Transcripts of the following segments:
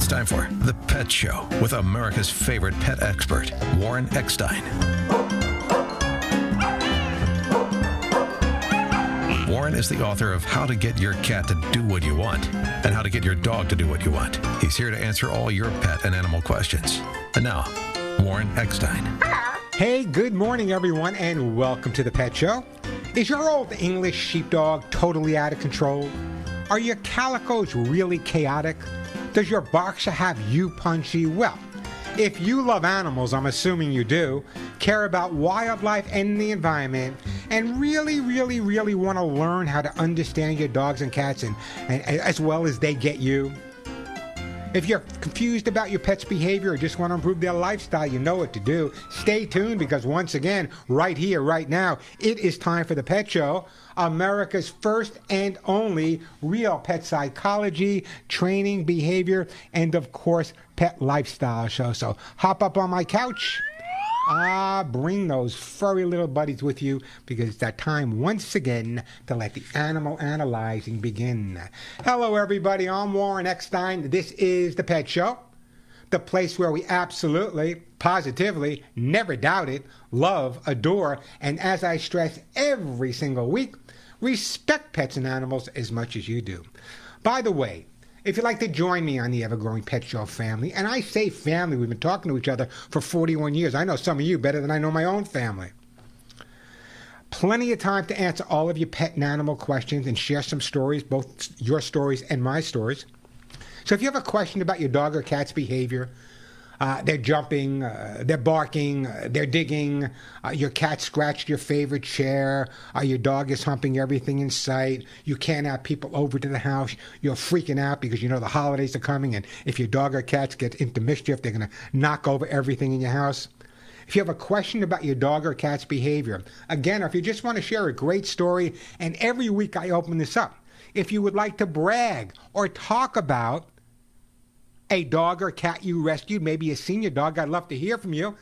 It's time for The Pet Show with America's favorite pet expert, Warren Eckstein. Warren is the author of How to Get Your Cat to Do What You Want and How to Get Your Dog to Do What You Want. He's here to answer all your pet and animal questions. And now, Warren Eckstein. Hey, good morning, everyone, and welcome to The Pet Show. Is your old English sheepdog totally out of control? Are your calicos really chaotic? Does your Berkshire have you punchy? Well, if you love animals, I'm assuming you do, care about wildlife and the environment, and really want to learn how to understand your dogs and cats and as well as they get you. If you're confused about your pet's behavior or just want to improve their lifestyle, you know what to do. Stay tuned because once again, right here, right now, it is time for The Pet Show, America's first and only real pet psychology, training, behavior, and of course, pet lifestyle show. So hop up on my couch. Bring those furry little buddies with you because it's that time once again to let the animal analyzing begin. Hello, everybody. I'm Warren Eckstein. This is The Pet Show, the place where we absolutely, positively, never doubt it, love, adore, and as I stress every single week, respect pets and animals as much as you do. By the way, if you'd like to join me on the ever-growing Pet Show family, and I say family, we've been talking to each other for 41 years. I know some of you better than I know my own family. Plenty of time to answer all of your pet and animal questions and share some stories, both your stories and my stories. So if you have a question about your dog or cat's behavior, they're jumping, they're barking, they're digging, your cat scratched your favorite chair, your dog is humping everything in sight, you can't have people over to the house, you're freaking out because you know the holidays are coming, and if your dog or cat gets into mischief, they're going to knock over everything in your house. If you have a question about your dog or cat's behavior, again, or if you just want to share a great story, and every week I open this up, if you would like to brag or talk about a dog or cat you rescued, maybe a senior dog, I'd love to hear from you.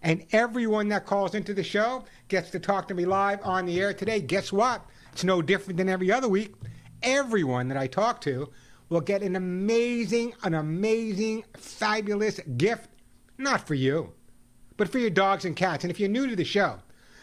And everyone that calls into the show gets to talk to me live on the air today. Guess what? It's no different than every other week. Everyone that I talk to will get an amazing, fabulous gift. Not for you, but for your dogs and cats. And if you're new to the show,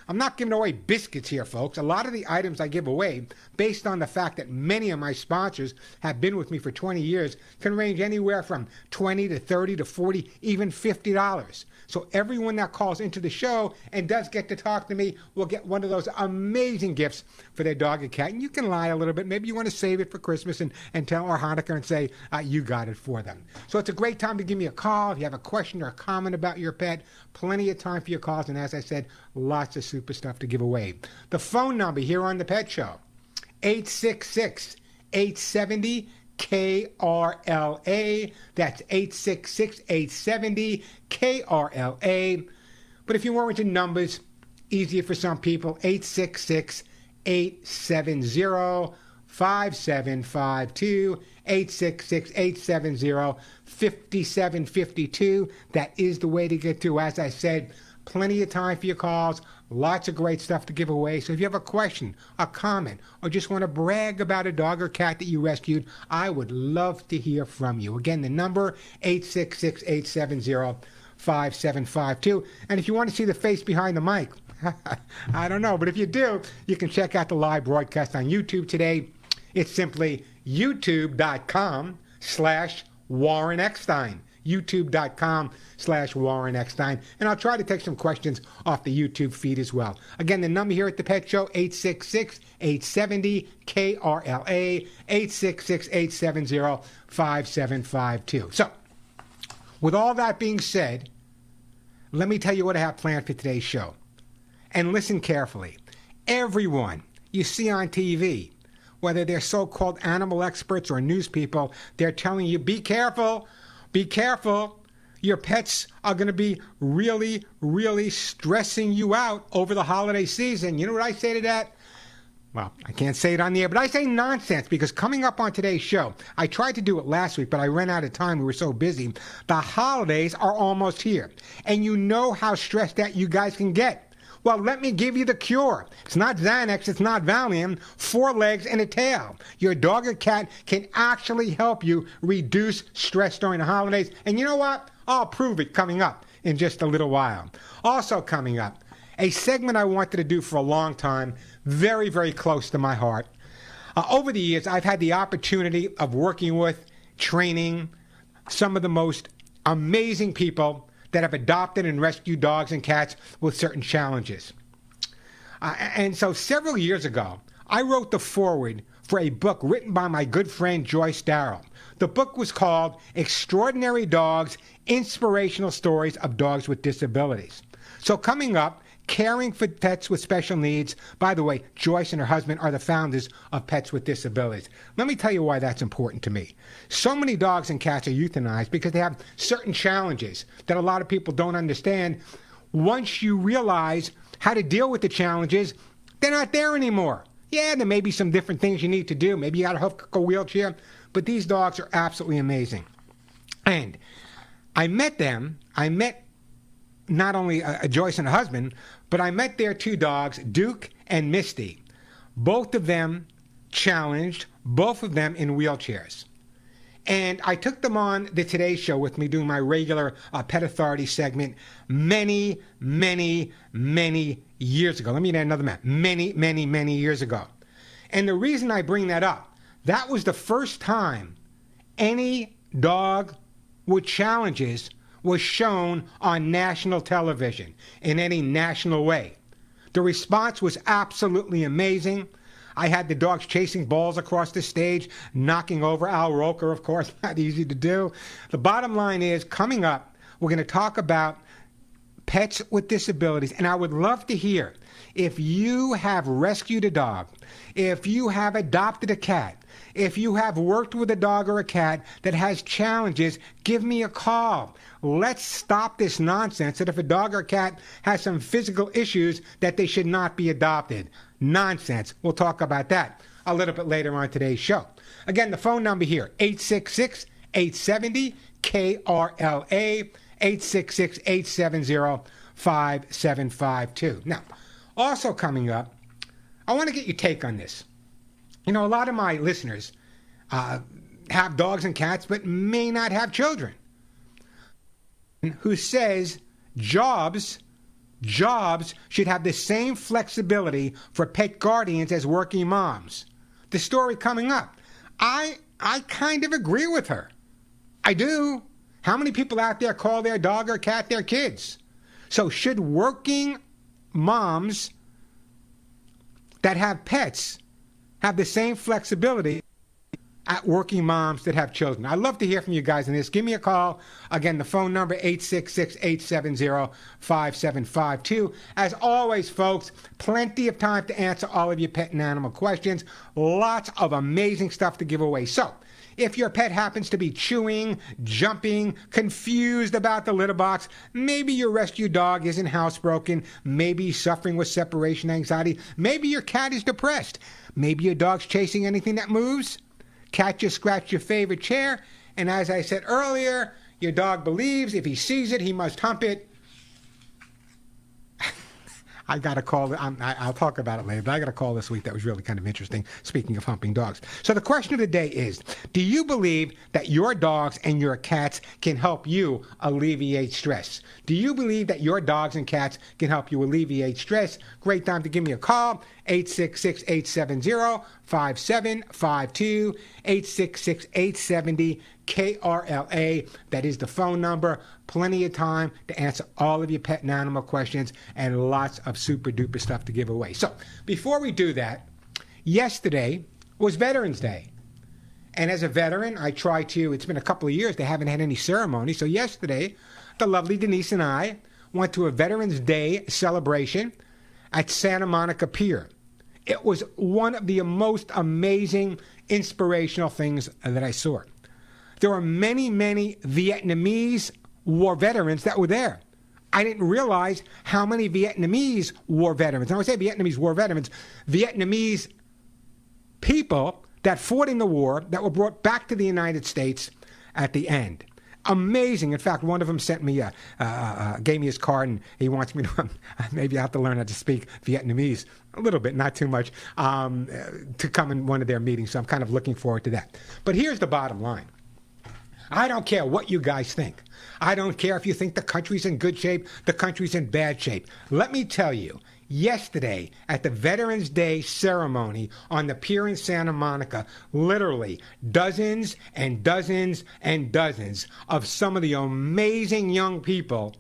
I'm not giving away biscuits here, folks. A lot of the items I give away, based on the fact that many of my sponsors have been with me for 20 years, can range anywhere from $20 to $30 to $40, even $50. So everyone that calls into the show and does get to talk to me will get one of those amazing gifts for their dog and cat. And you can lie a little bit. Maybe you want to save it for Christmas and tell or Hanukkah and say you got it for them. So it's a great time to give me a call. If you have a question or a comment about your pet, plenty of time for your calls. And as I said, lots of super stuff to give away. The phone number here on The Pet Show, 866-870-KRLA. That's 866-870-KRLA. But if you weren't into numbers, easier for some people, 866-870-5752, 866-870-5752. That is the way to get to. As I said, plenty of time for your calls. Lots of great stuff to give away. So if you have a question, a comment, or just want to brag about a dog or cat that you rescued, I would love to hear from you. Again, the number, 866-870-5752. And if you want to see the face behind the mic, I don't know, but if you do, you can check out the live broadcast on YouTube today. It's simply youtube.com/Warren Eckstein. youtube.com/Warren Eckstein. And I'll try to take some questions off the YouTube feed as well. Again, the number here at the Pet Show, 866-870-KRLA, 866-870-5752. So, with all that being said, let me tell you what I have planned for today's show. And listen carefully. Everyone you see on TV, whether they're so-called animal experts or news people, they're telling you, be careful. Be careful. Your pets are going to be really stressing you out over the holiday season. You know what I say to that? Well, I can't say it on the air, but I say nonsense because coming up on today's show, I tried to do it last week, but I ran out of time. We were so busy. The holidays are almost here, and you know how stressed out you guys can get Well, let me give you the cure. It's not Xanax, it's not Valium, 4 legs and a tail. Your dog or cat can actually help you reduce stress during the holidays. And you know what? I'll prove it coming up in just a little while. Also coming up, a segment I wanted to do for a long time, very, very close to my heart. Over the years, I've had the opportunity of working with, training some of the most amazing people that have adopted and rescued dogs and cats with certain challenges. And so several years ago, I wrote the foreword for a book written by my good friend Joyce Darrell. The book was called Extraordinary Dogs, Inspirational Stories of Dogs with Disabilities. So coming up, caring for pets with special needs. By the way, Joyce and her husband are the founders of Pets with Disabilities. Let me tell you why that's important to me. So many dogs and cats are euthanized because they have certain challenges that a lot of people don't understand. Once you realize how to deal with the challenges, they're not there anymore. Yeah, there may be some different things you need to do. Maybe you got to hook a wheelchair, but these dogs are absolutely amazing. And I met them. I met not only Joyce and her husband, but I met their 2 dogs, Duke and Misty. Both of them challenged, both of them in wheelchairs. And I took them on the Today Show with me doing my regular Pet Authority segment many, many, many years ago. Let me add another map. Many, many, many years ago. And the reason I bring that up, that was the first time any dog with challenges was shown on national television in any national way. The response was absolutely amazing. I had the dogs chasing balls across the stage, knocking over Al Roker, of course, not easy to do. The bottom line is, coming up, we're going to talk about pets with disabilities, and I would love to hear if you have rescued a dog, if you have adopted a cat, if you have worked with a dog or a cat that has challenges, give me a call. Let's stop this nonsense that if a dog or cat has some physical issues that they should not be adopted. Nonsense. We'll talk about that a little bit later on today's show. Again, the phone number here, 866-870-KRLA, 866-870-5752. Now, also coming up, I want to get your take on this. You know, a lot of my listeners have dogs and cats but may not have children. Who says jobs should have the same flexibility for pet guardians as working moms. The story coming up. I kind of agree with her. I do. How many people out there call their dog or cat their kids? So should working moms that have pets have the same flexibility at working moms that have children? I'd love to hear from you guys on this. Give me a call. Again, the phone number, 866-870-5752. As always, folks, plenty of time to answer all of your pet and animal questions. Lots of amazing stuff to give away. So, if your pet happens to be chewing, jumping, confused about the litter box, maybe your rescue dog isn't housebroken, maybe he's suffering with separation anxiety, maybe your cat is depressed, maybe your dog's chasing anything that moves, cat just scratched your favorite chair, and as I said earlier, your dog believes if he sees it, he must hump it. I got a call. I'll talk about it later, but I got a call this week that was really kind of interesting, speaking of humping dogs. So the question of the day is, do you believe that your dogs and your cats can help you alleviate stress? Do you believe that your dogs and cats can help you alleviate stress? Great time to give me a call, 866-870-5752, 866-870-KRLA. That is the phone number. Plenty of time to answer all of your pet and animal questions and lots of super duper stuff to give away. So before we do that, yesterday was Veterans Day. And as a veteran, I try to, it's been a couple of years, they haven't had any ceremony. So yesterday, the lovely Denise and I went to a Veterans Day celebration at Santa Monica Pier. It was one of the most amazing, inspirational things that I saw. There were many, many Vietnamese war veterans that were there. I didn't realize how many Vietnamese war veterans, and I would say Vietnamese war veterans, Vietnamese people that fought in the war that were brought back to the United States at the end. Amazing. In fact, one of them sent me, gave me his card, and he wants me to, maybe I have to learn how to speak Vietnamese a little bit, not too much, to come in one of their meetings. So I'm kind of looking forward to that. But here's the bottom line. I don't care what you guys think. I don't care if you think the country's in good shape, the country's in bad shape. Let me tell you, yesterday at the Veterans Day ceremony on the pier in Santa Monica, literally dozens and dozens and dozens of some of the amazing young people,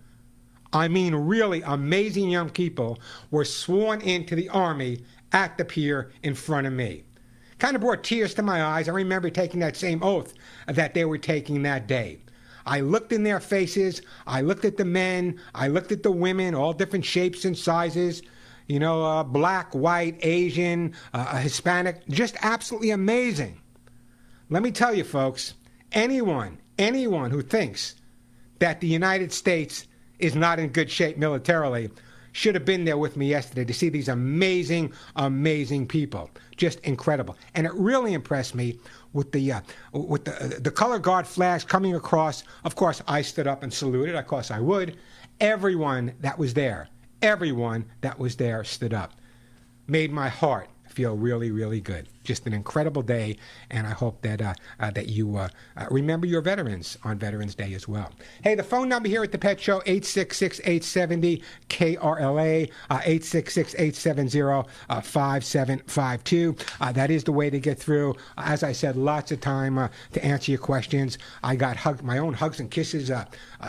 I mean really amazing young people, were sworn into the Army at the pier in front of me. Kind of brought tears to my eyes. I remember taking that same oath that they were taking that day. I looked in their faces. I looked at the men. I looked at the women, all different shapes and sizes. You know, black, white, Asian, Hispanic. Just absolutely amazing. Let me tell you, folks, anyone who thinks that the United States is not in good shape militarily should have been there with me yesterday to see these amazing, amazing people. Just incredible. And it really impressed me with the color guard flags coming across. Of course, I stood up and saluted. Of course, I would. Everyone that was there stood up. Made my heart feel really, really good. Just an incredible day, and I hope that you remember your veterans on Veterans Day as well. Hey, the phone number here at the Pet Show, 866-870-KRLA, 866-870-5752. That is the way to get through. As I said, lots of time to answer your questions. I got my own Hugs and Kisses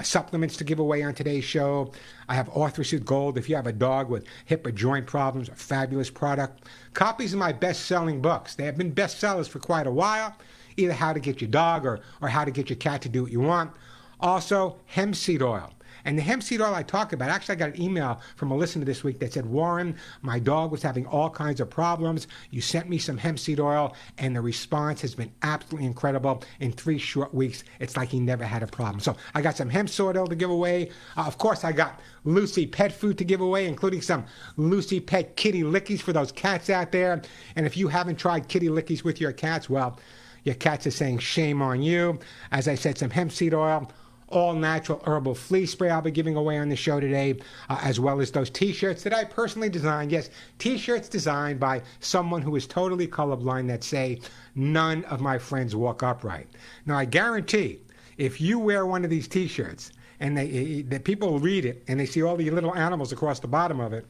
supplements to give away on today's show. I have Arthritis Gold. If you have a dog with hip or joint problems, a fabulous product. Copies of my best-selling books. They have been bestsellers for quite a while, either How to Get Your Dog or How to Get Your Cat to Do What You Want. Also, hemp seed oil. And the hemp seed oil I talk about, actually I got an email from a listener this week that said, Warren, my dog was having all kinds of problems. You sent me some hemp seed oil, and the response has been absolutely incredible. In 3 short weeks, it's like he never had a problem. So I got some hemp seed oil to give away. Of course, I got Lucy pet food to give away, including some Lucy pet kitty lickies for those cats out there. And if you haven't tried kitty lickies with your cats, well, your cats are saying shame on you. As I said, some hemp seed oil, all natural herbal flea spray I'll be giving away on the show today, as well as those T-shirts that I personally designed. Yes, T-shirts designed by someone who is totally colorblind that say, none of my friends walk upright. Now, I guarantee if you wear one of these T-shirts and the people read it and they see all the little animals across the bottom of it,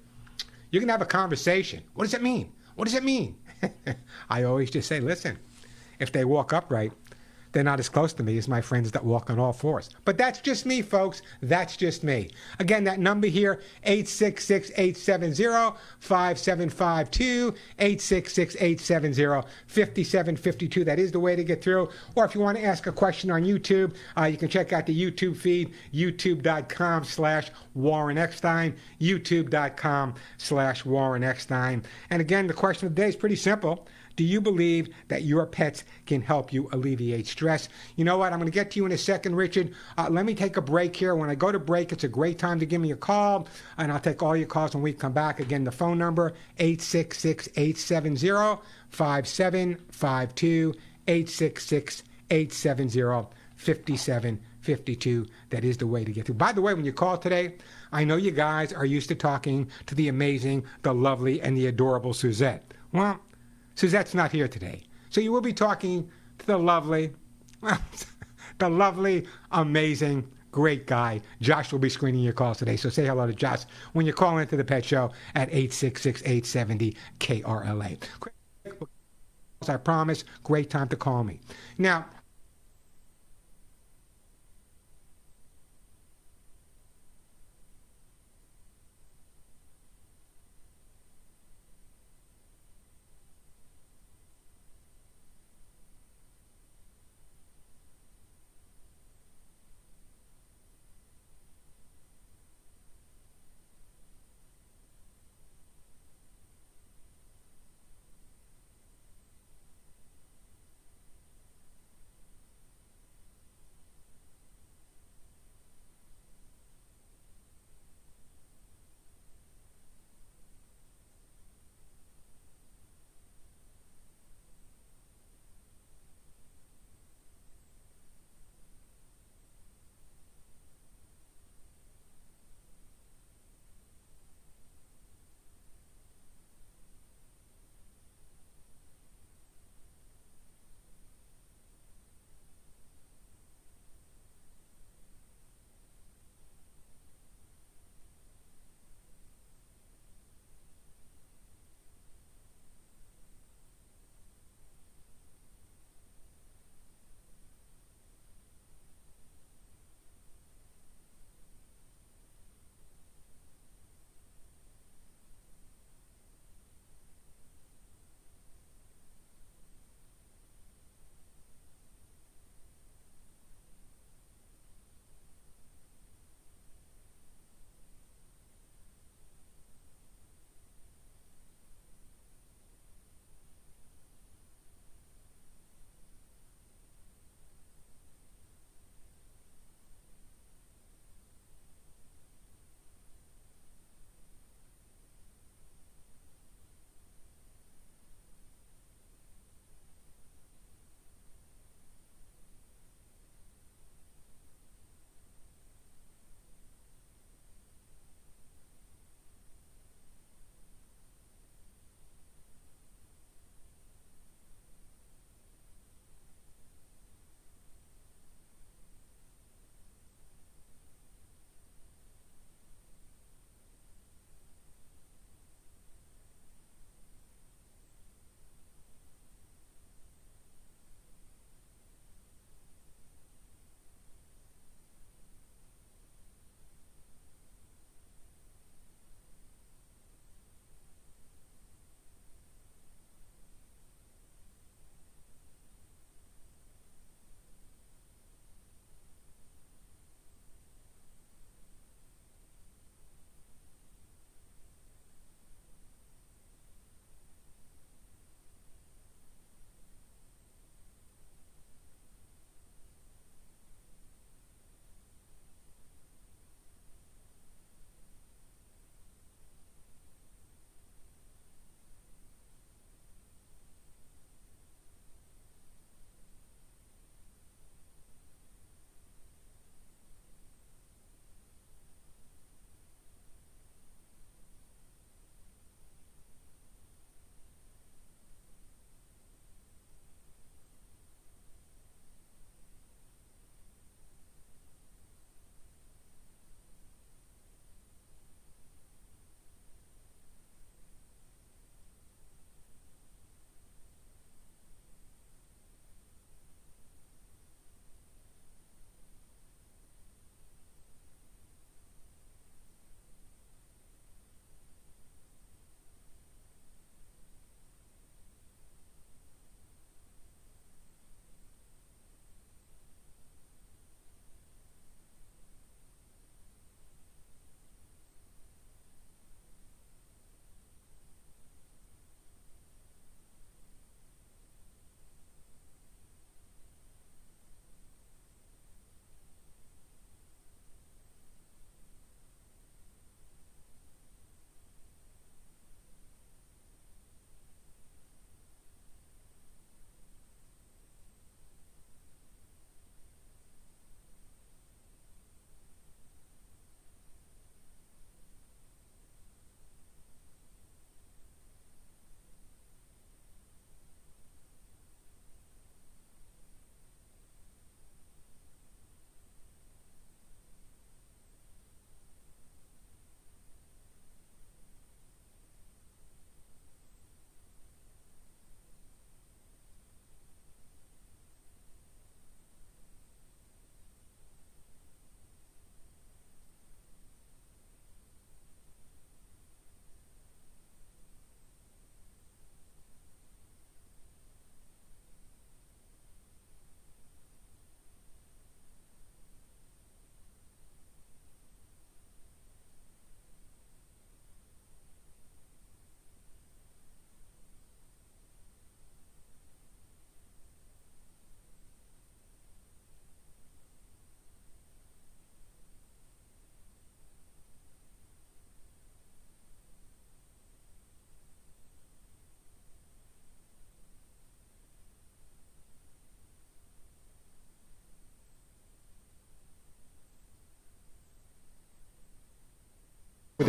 you can have a conversation. What does it mean? What does it mean? I always just say, listen, if they walk upright, they're not as close to me as my friends that walk on all fours. But that's just me, folks. That's just me. Again, that number here, 866-870-5752, 866-870-5752. That is the way to get through. Or if you want to ask a question on YouTube, you can check out the YouTube feed, youtube.com/Warren Eckstein, youtube.com/Warren Eckstein. And again, the question of the day is pretty simple. Do you believe that your pets can help you alleviate stress? You know what? I'm going to get to you in a second, Richard. Let me take a break here. When I go to break, it's a great time to give me a call, and I'll take all your calls when we come back. Again, the phone number, 866-870-5752, 866-870-5752. That is the way to get through. By the way, when you call today, I know you guys are used to talking to the amazing, the lovely, and the adorable Suzette. Well, Suzette's not here today. So you will be talking to the lovely, amazing, great guy. Josh will be screening your calls today. So say hello to Josh when you call into the Pet Show at 866-870-KRLA. I promise, great time to call me. Now,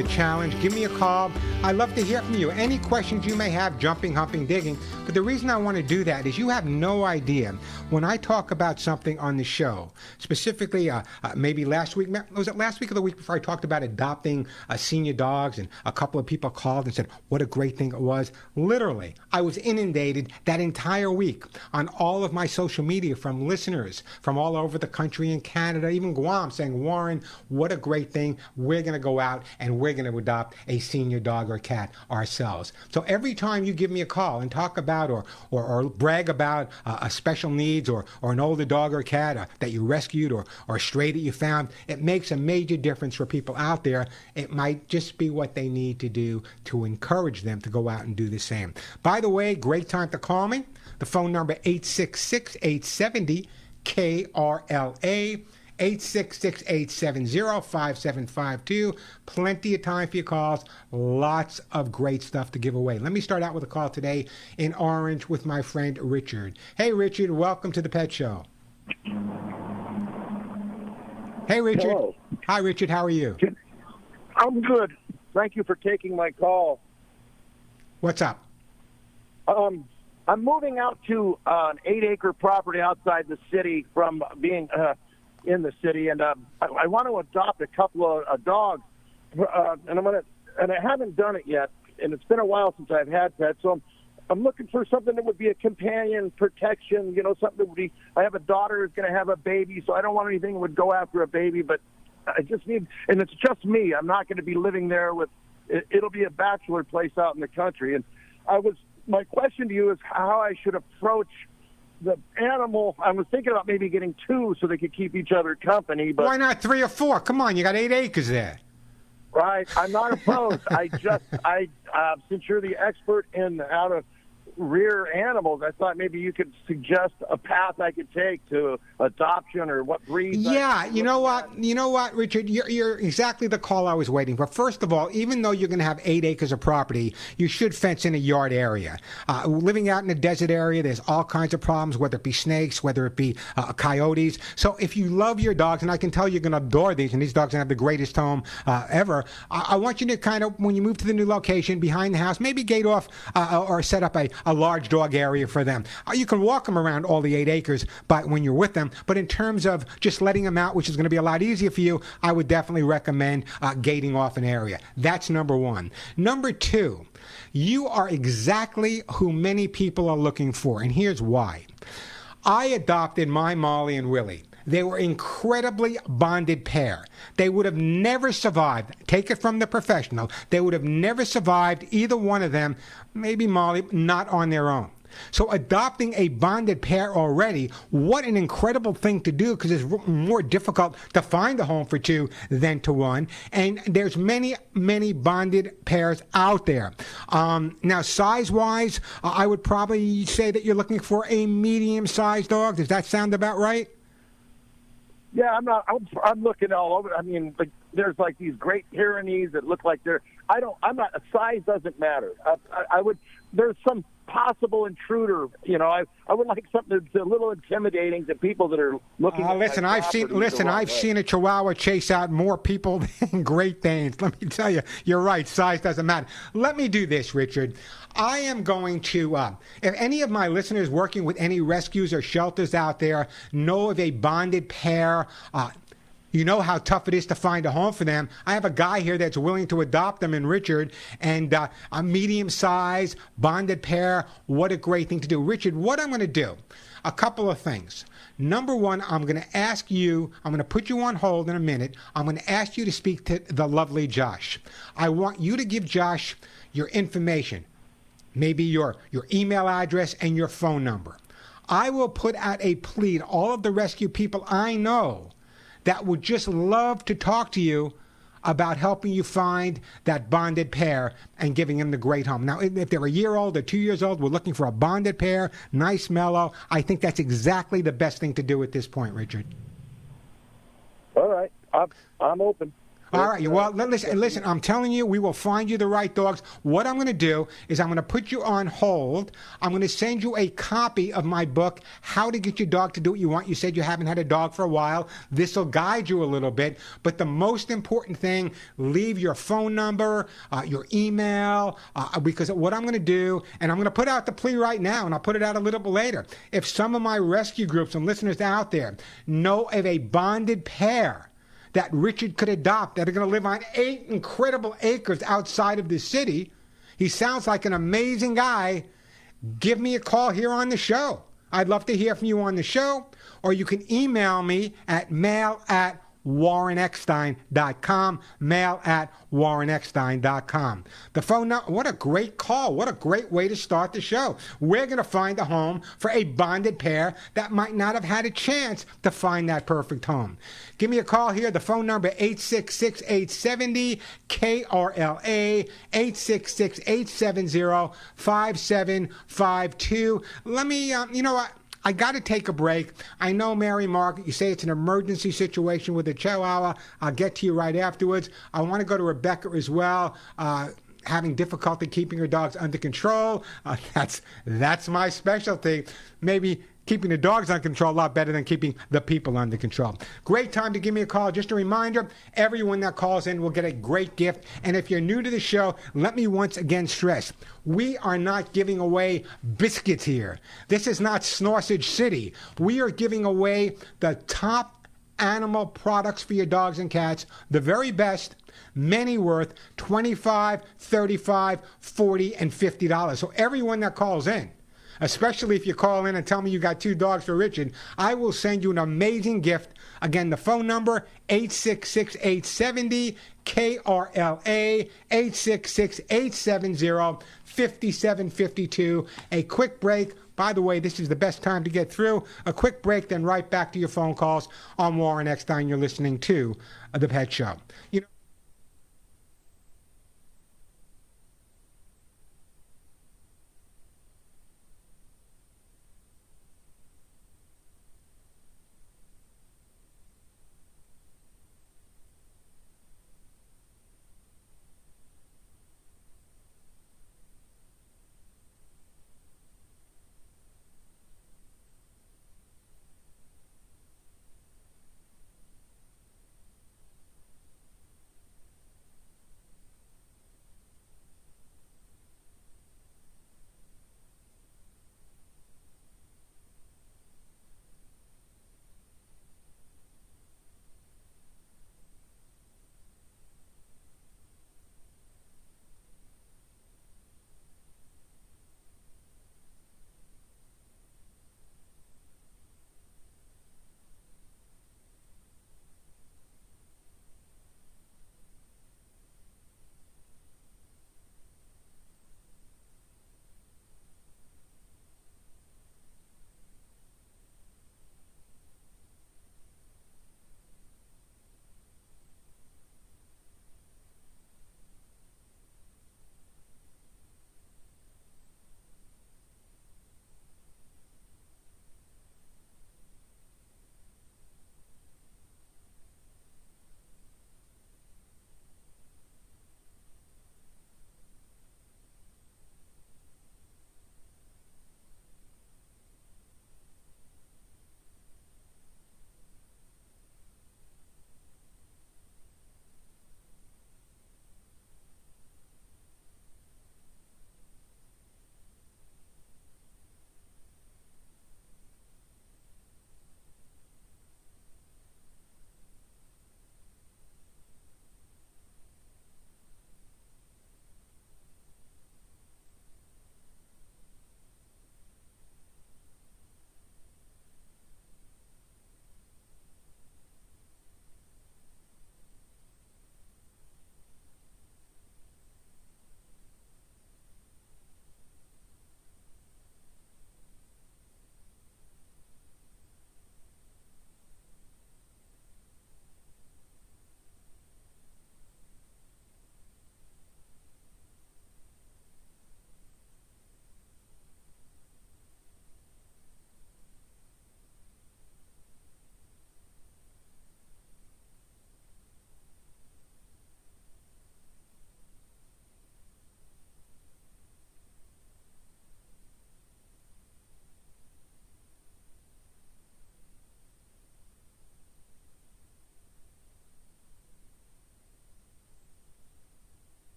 the challenge, give me a call. I'd love to hear from you. Any questions you may have, jumping, humping, digging. But the reason I want to do that is you have no idea. When I talk about something on the show, specifically maybe last week, was it last week or the week before, I talked about adopting senior dogs, and a couple of people called and said what a great thing it was. Literally, I was inundated that entire week on all of my social media from listeners from all over the country and Canada, even Guam, saying, Warren, what a great thing. We're going to go out and we're going to adopt a senior dog or cat ourselves. So every time you give me a call and talk about or brag about a special needs or an older dog or cat that you rescued or a stray that you found, it makes a major difference for people out there. It might just be what they need to do to encourage them to go out and do the same. By the way, great time to call me. The phone number 866-870-KRLA. 866-870-5752. Plenty of time for your calls. Lots of great stuff to give away. Let me start out with a call today in Orange with my friend Richard. Hey, Richard, welcome to the Pet Show. Hey, Richard. Hello. Hi, Richard. How are you? I'm good. Thank you for taking my call. What's up? I'm moving out to an 8-acre property outside the city from being in the city, and I want to adopt a couple of dogs, and I haven't done it yet, and it's been a while since I've had pets, so I'm looking for something that would be a companion protection, something that would be. I have a daughter who's going to have a baby, so I don't want anything that would go after a baby, but I just need, and it's just me. I'm not going to be living there with. It'll be a bachelor place out in the country, and my question to you is how I should approach the animal. I was thinking about maybe getting 2 so they could keep each other company. But why not 3 or 4? Come on, you got 8 acres there. Right. I'm not opposed. Since you're the expert in how to rear animals, I thought maybe you could suggest a path I could take to adoption or what breeds. Yeah, you know what, Richard, you're exactly the call I was waiting for. First of all, even though you're going to have 8 acres of property, you should fence in a yard area. Living out in a desert area, there's all kinds of problems, whether it be snakes, whether it be coyotes. So if you love your dogs, and I can tell you're going to adore these, and these dogs are going to have the greatest home ever, I want you to kind of, when you move to the new location, behind the house, maybe gate off or set up a large dog area for them. You can walk them around all the 8 acres when you're with them, but in terms of just letting them out, which is going to be a lot easier for you, I would definitely recommend gating off an area. That's number one. Number two, you are exactly who many people are looking for, and here's why. I adopted my Molly and Willie. They were incredibly bonded pair. They would have never survived. Take it from the professional. They would have never survived, either one of them, maybe Molly, not on their own. So adopting a bonded pair already, what an incredible thing to do, because it's more difficult to find a home for 2 than to 1. And there's many, many bonded pairs out there. Now, size-wise, I would probably say that you're looking for a medium-sized dog. Does that sound about right? Yeah, I'm looking all over. I mean, there's like these great Pyrenees that look like they're. Size doesn't matter. There's some possible intruder. I would like something that's a little intimidating to people that are looking. I've seen a Chihuahua chase out more people than Great Danes. Let me tell you, you're right. Size doesn't matter. Let me do this, Richard. I am going to, if any of my listeners working with any rescues or shelters out there know of a bonded pair, you know how tough it is to find a home for them. I have a guy here that's willing to adopt them in Richard, and a medium-sized bonded pair. What a great thing to do. Richard, what I'm going to do, a couple of things. Number one, I'm going to ask you, I'm going to put you on hold in a minute. I'm going to ask you to speak to the lovely Josh. I want you to give Josh your information, maybe your email address and your phone number. I will put out a plea to all of the rescue people I know that would just love to talk to you about helping you find that bonded pair and giving them the great home. Now, if they're a year old or 2 years old, we're looking for a bonded pair, nice, mellow. I think that's exactly the best thing to do at this point, Richard. All right. I'm open. All right. Well, listen. I'm telling you, we will find you the right dogs. What I'm going to do is I'm going to put you on hold. I'm going to send you a copy of my book, How to Get Your Dog to Do What You Want. You said you haven't had a dog for a while. This will guide you a little bit. But the most important thing, leave your phone number, your email, because what I'm going to do, and I'm going to put out the plea right now, and I'll put it out a little bit later. If some of my rescue groups and listeners out there know of a bonded pair that Richard could adopt that are going to live on 8 incredible acres outside of the city. He sounds like an amazing guy. Give me a call here on the show. I'd love to hear from you on the show, or you can email me at mail@warreneckstein.com, mail@warreneckstein.com. The phone number, what a great call. What a great way to start the show. We're going to find a home for a bonded pair that might not have had a chance to find that perfect home. Give me a call here. The phone number, 866-870-KRLA, 866-870-5752. Let me, you know what? I got to take a break. I know, Mary Margaret, you say it's an emergency situation with a Chihuahua. I'll get to you right afterwards. I want to go to Rebecca as well, having difficulty keeping her dogs under control. That's my specialty. Maybe keeping the dogs under control a lot better than keeping the people under control. Great time to give me a call. Just a reminder, everyone that calls in will get a great gift. And if you're new to the show, let me once again stress, we are not giving away biscuits here. This is not Sausage City. We are giving away the top animal products for your dogs and cats, the very best, many worth $25, $35, $40, and $50. So everyone that calls in, especially if you call in and tell me you got 2 dogs for Richard, I will send you an amazing gift. Again, the phone number, 866-870-KRLA, 866-870-5752. A quick break. By the way, this is the best time to get through. A quick break, then right back to your phone calls. I'm Warren Eckstein. You're listening to The Pet Show. You know,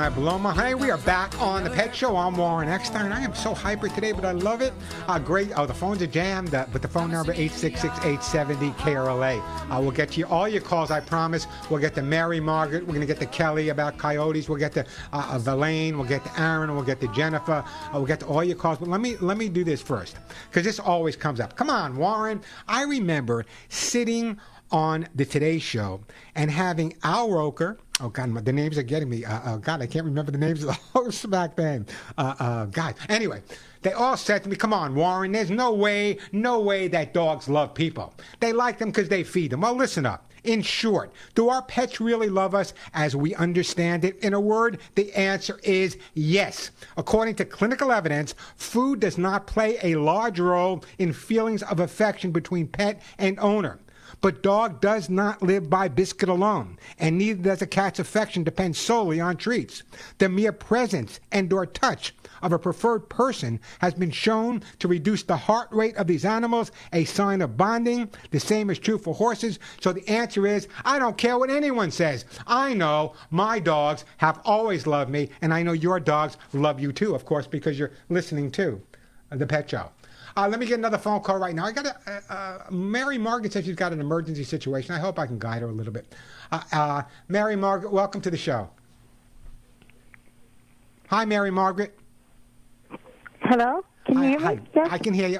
my Paloma. Hey, we are back on the Pet Show. I'm Warren Eckstein. I am so hyper today, but I love it. Great. Oh, the phones are jammed, but the phone number 866-870-KRLA. We'll get to all your calls, I promise. We'll get to Mary Margaret. We're going to get to Kelly about coyotes. We'll get to Valaine. We'll get to Aaron. We'll get to Jennifer. We'll get to all your calls. But let me do this first, because this always comes up. Come on, Warren. I remember sitting on the Today Show and having Al Roker. Oh, God, the names are getting me. God, I can't remember the names of the hosts back then. God. Anyway, they all said to me, come on, Warren, there's no way that dogs love people. They like them because they feed them. Well, listen up. In short, do our pets really love us as we understand it? In a word, the answer is yes. According to clinical evidence, food does not play a large role in feelings of affection between pet and owner. But dog does not live by biscuit alone, and neither does a cat's affection depend solely on treats. The mere presence and/or touch of a preferred person has been shown to reduce the heart rate of these animals, a sign of bonding. The same is true for horses. So the answer is, I don't care what anyone says. I know my dogs have always loved me, and I know your dogs love you too, of course, because you're listening to the Pet Show. Let me get another phone call right now. I got Mary Margaret says she's got an emergency situation. I hope I can guide her a little bit. Mary Margaret, welcome to the show. Hi, Mary Margaret. Hello? Can you hear me? Yes? I can hear you.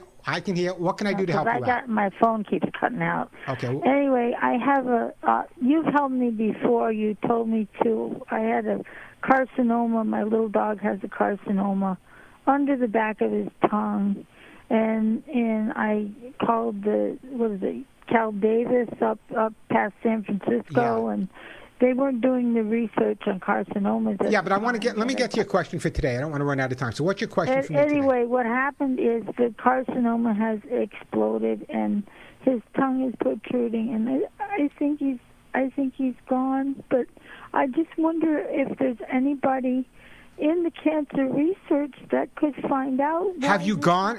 What can I do to help you out? My phone keeps cutting out. Okay. Anyway, I have you've helped me before. You told me I had a carcinoma. My little dog has a carcinoma under the back of his tongue. And I called Cal Davis up past San Francisco, and they weren't doing the research on carcinomas. Yeah, but let me get to your question for today. I don't want to run out of time. So what's your question for me anyway, today? What happened is the carcinoma has exploded, and his tongue is protruding, and I think he's gone. But I just wonder if there's anybody in the cancer research that could find out. Have you gone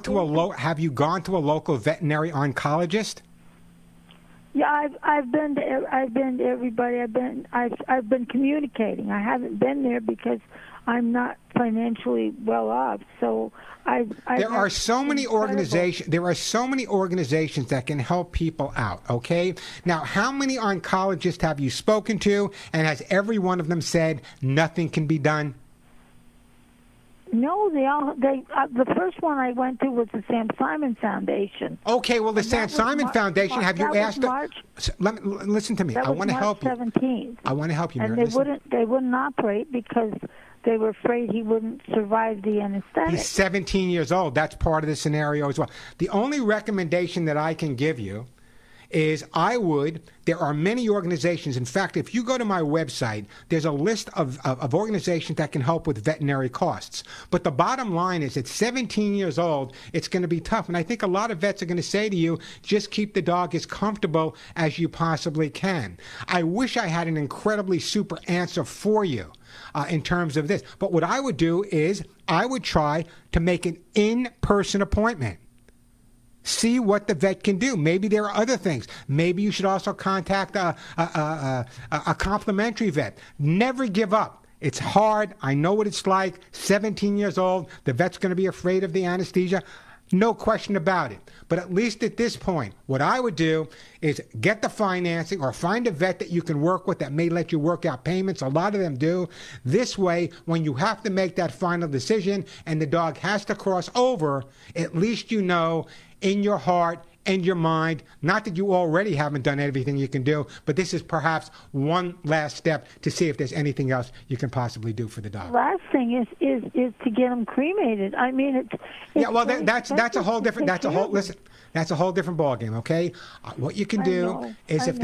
to a local veterinary oncologist? Yeah, I've been to everybody. I've been communicating. I haven't been there because I'm not financially well off. So there are so many organizations that can help people out. Okay, now how many oncologists have you spoken to, and has every one of them said nothing can be done? No, the first one I went to was the Sam Simon Foundation. Okay, well, the Sam Simon Foundation, have you asked them? Listen to me. I want to help you. 17th. I want to help you, Mary. And they wouldn't operate because they were afraid he wouldn't survive the anesthetic. He's 17 years old. That's part of the scenario as well. The only recommendation that I can give you is there are many organizations. In fact, if you go to my website, there's a list of organizations that can help with veterinary costs. But the bottom line is at 17 years old, it's going to be tough. And I think a lot of vets are going to say to you, just keep the dog as comfortable as you possibly can. I wish I had an incredibly super answer for you in terms of this. But what I would do is I would try to make an in-person appointment. See what the vet can do. Maybe there are other things. Maybe you should also contact a complimentary vet. Never give up. It's hard. I know what it's like. 17 years old. The vet's going to be afraid of the anesthesia. No question about it. But at least at this point, what I would do is get the financing or find a vet that you can work with that may let you work out payments. A lot of them do. This way, when you have to make that final decision and the dog has to cross over, at least you know in your heart and your mind, not that you already haven't done everything you can do, but this is perhaps one last step to see if there's anything else you can possibly do for the dog. Last thing is to get them cremated. I mean, it's yeah. Well, that's a whole different. That's a whole different ballgame. Okay, what you can do is if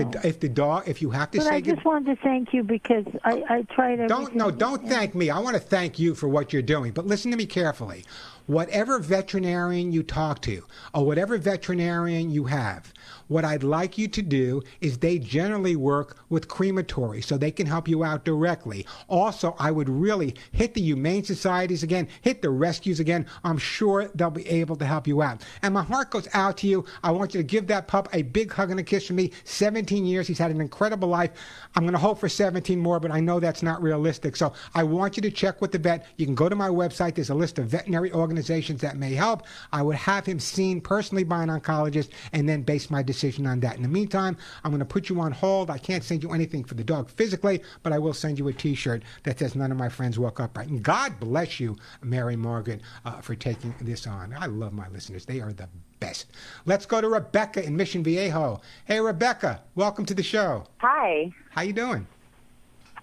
you have to but say. I just wanted to thank you because I tried everything. Don't thank me. I want to thank you for what you're doing. But listen to me carefully. whatever veterinarian you talk to or whatever veterinarian you have, what I'd like you to do is they generally work with crematory, so they can help you out directly. Also, I would really hit the humane societies again, hit the rescues again. I'm sure they'll be able to help you out. And my heart goes out to you. I want you to give that pup a big hug and a kiss from me. 17 years. He's had an incredible life. I'm going to hope for 17 more, but I know that's not realistic. So I want you to check with the vet. You can go to my website. There's a list of veterinary organizations that may help. I would have him seen personally by an oncologist and then base my decision on that. In the meantime, I'm going to put you on hold. I can't send you anything for the dog physically, but I will send you a T-shirt that says none of my friends woke up right. And God bless you, Mary Margaret, for taking this on. I love my listeners. They are the best. Let's go to Rebecca in Mission Viejo. Hey, Rebecca, welcome to the show. Hi. How you doing?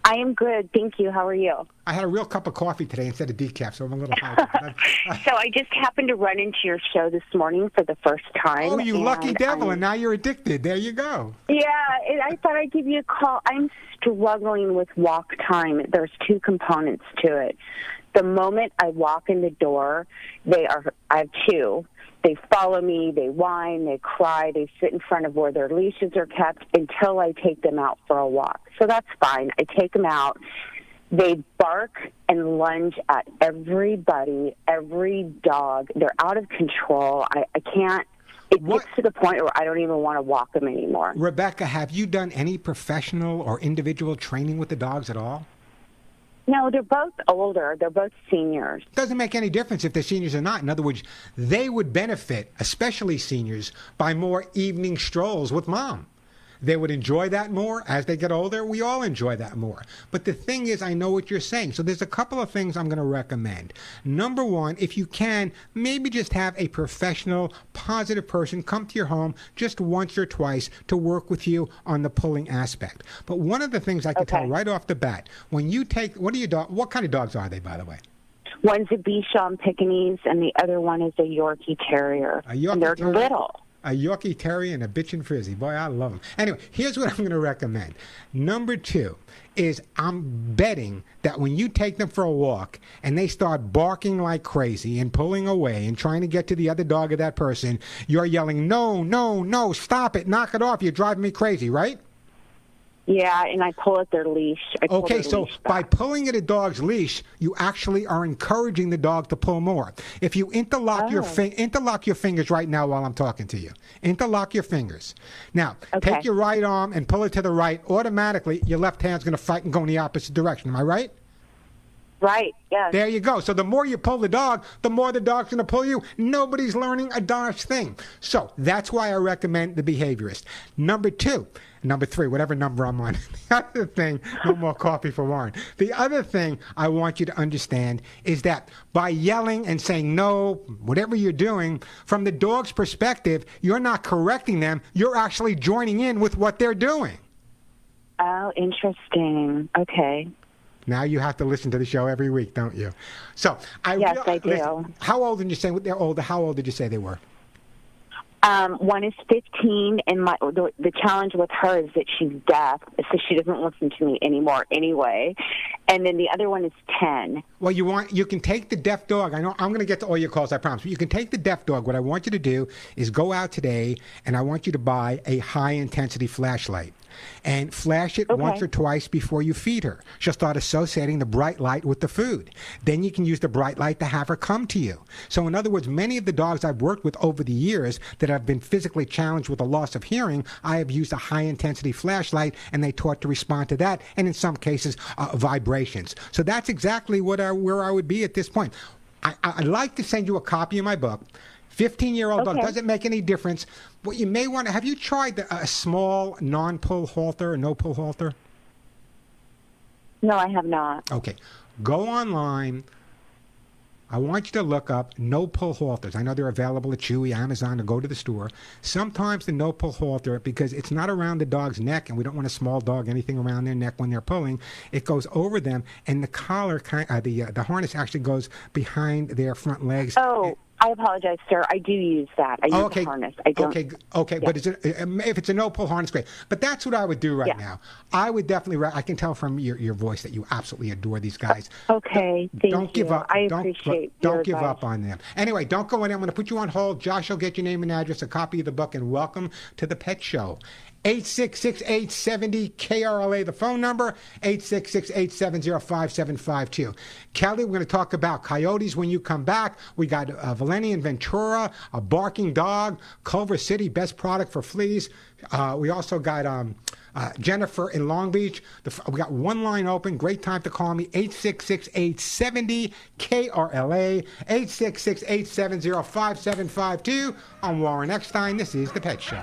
I am good, thank you. How are you? I had a real cup of coffee today instead of decaf, so I'm a little high. So I just happened to run into your show this morning for the first time. Oh, you lucky devil, and now you're addicted. There you go. Yeah, I thought I'd give you a call. I'm struggling with walk time. There's two components to it. The moment I walk in the door, I have two. They follow me, they whine, they cry, they sit in front of where their leashes are kept until I take them out for a walk. So that's fine. I take them out. They bark and lunge at everybody, every dog. They're out of control. I can't. It gets to the point where I don't even want to walk them anymore. Rebecca, have you done any professional or individual training with the dogs at all? No, they're both older. They're both seniors. Doesn't make any difference if they're seniors or not. In other words, they would benefit, especially seniors, by more evening strolls with mom. They would enjoy that more as they get older. We all enjoy that more. But the thing is, I know what you're saying. So there's a couple of things I'm going to recommend. Number one, if you can, maybe just have a professional, positive person come to your home just once or twice to work with you on the pulling aspect. But one of the things I can tell right off the bat, when you take, what kind of dogs are they, by the way? One's a Bichon Pekingese, and the other one is a Yorkie Terrier. And they're little. A Yorkie Terrier and a bitchin' Frizzy. Boy, I love them. Anyway, here's what I'm going to recommend. Number two is I'm betting that when you take them for a walk and they start barking like crazy and pulling away and trying to get to the other dog of that person, you're yelling, no, no, no, stop it, knock it off, you're driving me crazy, right? Yeah, and I pull at their leash. Okay, so by pulling at a dog's leash, you actually are encouraging the dog to pull more. If you interlock your fingers right now while I'm talking to you. Interlock your fingers. Now, take your right arm and pull it to the right. Automatically, your left hand's going to fight and go in the opposite direction. Am I right? Right, yes. There you go. So the more you pull the dog, the more the dog's going to pull you. Nobody's learning a darn thing. So that's why I recommend the behaviorist. Number three, whatever number I'm on. The other thing, no more coffee for Warren. The other thing I want you to understand is that by yelling and saying no, whatever you're doing, from the dog's perspective, you're not correcting them. You're actually joining in with what they're doing. Oh, interesting. Okay. Now you have to listen to the show every week, don't you? So Yes, I do. Listen, how old did you say they're older? How old did you say they were? One is 15, and the challenge with her is that she's deaf, so she doesn't listen to me anymore anyway. And then the other one is 10. Well, you can take the deaf dog. I know I'm going to get to all your calls, I promise. But you can take the deaf dog. What I want you to do is go out today, and I want you to buy a high-intensity flashlight. And flash it once or twice before you feed her. She'll start associating the bright light with the food. Then you can use the bright light to have her come to you. So in other words, many of the dogs I've worked with over the years that have been physically challenged with a loss of hearing, I have used a high-intensity flashlight, and they taught to respond to that, and in some cases, vibrations. So that's exactly where I would be at this point. I'd like to send you a copy of my book. 15-year-old dog, doesn't make any difference. What you may want to, have you tried a small non-pull halter, a no-pull halter? No, I have not. Okay. Go online. I want you to look up no-pull halters. I know they're available at Chewy, Amazon, or go to the store. Sometimes the no-pull halter, because it's not around the dog's neck, and we don't want a small dog, anything around their neck when they're pulling, it goes over them, and the collar, the harness actually goes behind their front legs. Oh. I apologize, sir. I do use that. I use Okay. a harness. I don't. Okay. But is it, if it's a no-pull harness, great. But that's what I would do right now. I would definitely. I can tell from your voice that you absolutely adore these guys. Okay. Thank Don't you. give up. I appreciate Don't give advice. up on them. Anyway, don't go in. I'm going to put you on hold. Josh will get your name and address, a copy of the book, and welcome to the Pet Show. 866-870-KRLA, the phone number, 866-870-5752. Kelly, we're going to talk about coyotes when you come back. We got Valeni and Ventura, a barking dog, Culver City, best product for fleas. We also got Jennifer in Long Beach. We got one line open. Great time to call me, 866-870-KRLA, 866-870-5752. I'm Warren Eckstein. This is The Pet Show.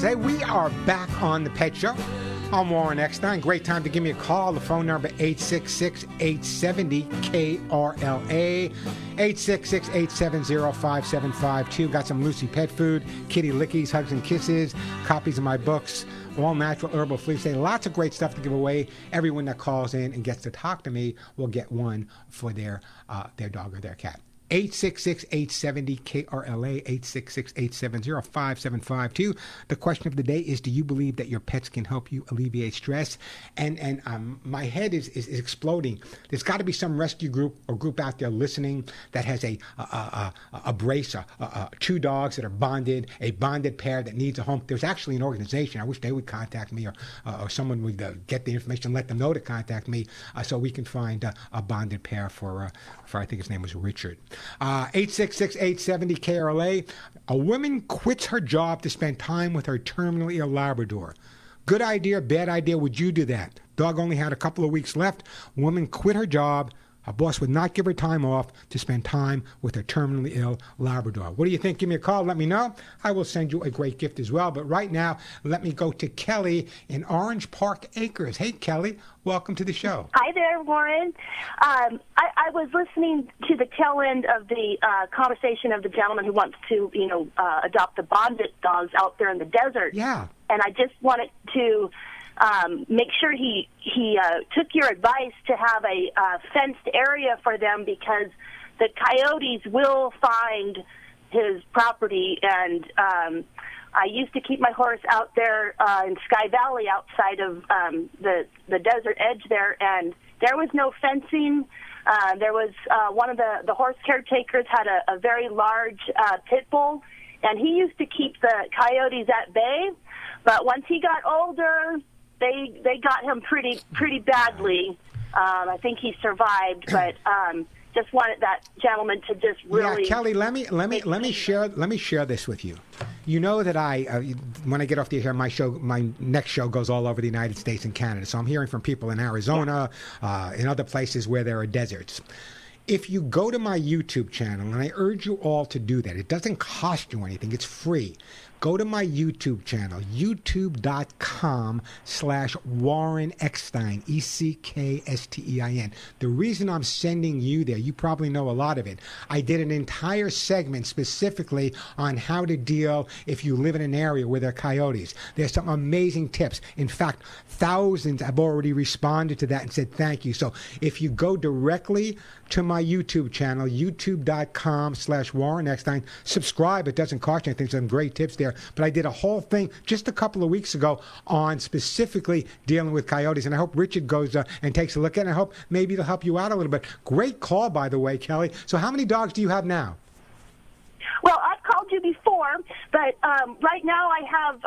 Hey, we are back on the Pet Show. I'm Warren Eckstein. Great time to give me a call. The phone number 866-870-KRLA, 866-870-5752. Got some Lucy pet food, kitty lickies, hugs and kisses, copies of my books, all natural herbal flea stain. Lots of great stuff to give away. Everyone that calls in and gets to talk to me will get one for their dog or their cat. 866-870-KRLA, 866-870-5752. The question of the day is, do you believe that your pets can help you alleviate stress? And my head is exploding. There's got to be some rescue group or group out there listening that has a brace, two dogs that are bonded, a bonded pair that needs a home. There's actually an organization. I wish they would contact me, or someone would get the information and let them know to contact me, so we can find a bonded pair for I think his name was Richard. 866-870-KRLA. A woman quits her job to spend time with her terminally ill Labrador. Good idea, bad idea? Would you do that? Dog only had a couple of weeks left. Woman quit her job. Her boss would not give her time off to spend time with her terminally ill Labrador. What do you think? Give me a call. Let me know. I will send you a great gift as well. But right now, let me go to Kelly in Orange Park Acres. Hey, Kelly. Welcome to the show. Hi there, Warren. I was listening to the tail end of the conversation of the gentleman who wants to, adopt the bonded dogs out there in the desert. Yeah. And I just wanted to make sure he took your advice to have a fenced area for them, because the coyotes will find his property. And I used to keep my horse out there in Sky Valley outside of the desert edge there, and there was no fencing. There was one of the horse caretakers had a very large pit bull, and he used to keep the coyotes at bay. But once he got older, they got him pretty badly. I think he survived, but just wanted that gentleman to just really. Yeah, Kelly, let me share this with you. You know that when I get off the air, my next show goes all over the United States and Canada. So I'm hearing from people in Arizona, in other places where there are deserts. If you go to my YouTube channel, and I urge you all to do that, it doesn't cost you anything. It's free. Go to my YouTube channel, youtube.com/Warren Eckstein, Eckstein. The reason I'm sending you there, you probably know a lot of it. I did an entire segment specifically on how to deal if you live in an area where there are coyotes. There's some amazing tips. In fact, thousands have already responded to that and said thank you. So if you go directly to my YouTube channel, youtube.com/Warren Eckstein, subscribe. It doesn't cost you anything. Some great tips there. But I did a whole thing just a couple of weeks ago on specifically dealing with coyotes, and I hope Richard goes and takes a look at it. I hope maybe it'll help you out a little bit. Great call, by the way, Kelly. So how many dogs do you have now? Well, I've called you before, but right now I have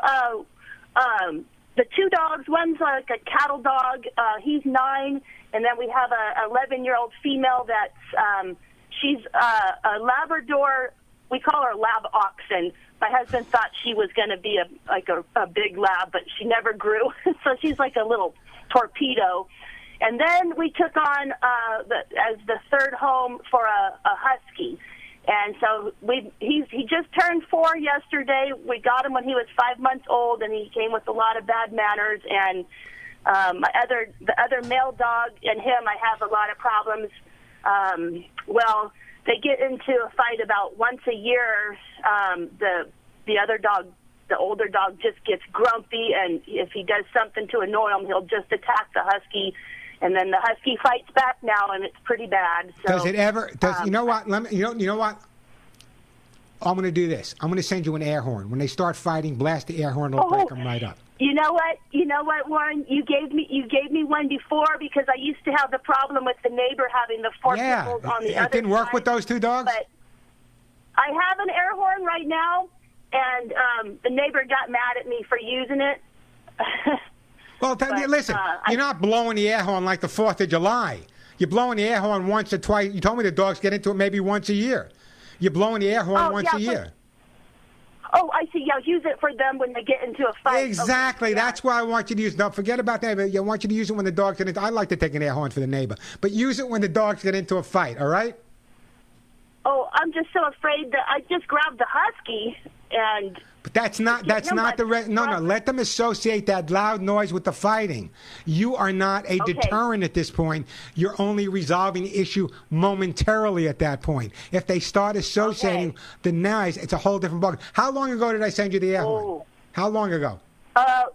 the two dogs. One's like a cattle dog. He's 9, and then we have a 11-year-old female that's she's a Labrador. We call her Lab Oxen. My husband thought she was going to be a big lab, but she never grew. So she's like a little torpedo. And then we took on as the third home for a husky. And so he just turned 4 yesterday. We got him when he was 5 months old, and he came with a lot of bad manners. And the other male dog and him, I have a lot of problems. They get into a fight about once a year. The other dog, the older dog, just gets grumpy, and if he does something to annoy him, he'll just attack the husky, and then the husky fights back now, and it's pretty bad. So, does it ever? You know what? You know what? I'm going to do this. I'm going to send you an air horn. When they start fighting, blast the air horn. It'll break them right up. You know what, Warren? You gave me one before, because I used to have the problem with the neighbor having the 4 people on the other side. It didn't work with those two dogs? But I have an air horn right now, and the neighbor got mad at me for using it. Well, listen, you're not blowing the air horn like the 4th of July. You're blowing the air horn once or twice. You told me the dogs get into it maybe once a year. You're blowing the air horn once a year. Oh, I see. Yeah, use it for them when they get into a fight. Exactly. Okay, That's why I want you to use it. Don't forget about that. I want you to use it when the dogs get into. I like to take an air horn for the neighbor, but use it when the dogs get into a fight. All right? Oh, I'm just so afraid that I just grabbed the husky and. But that's not no. Let them associate that loud noise with the fighting. You are not a deterrent at this point. You're only resolving the issue momentarily at that point. If they start associating the noise, it's a whole different ballgame. How long ago did I send you the air horn? How long ago? It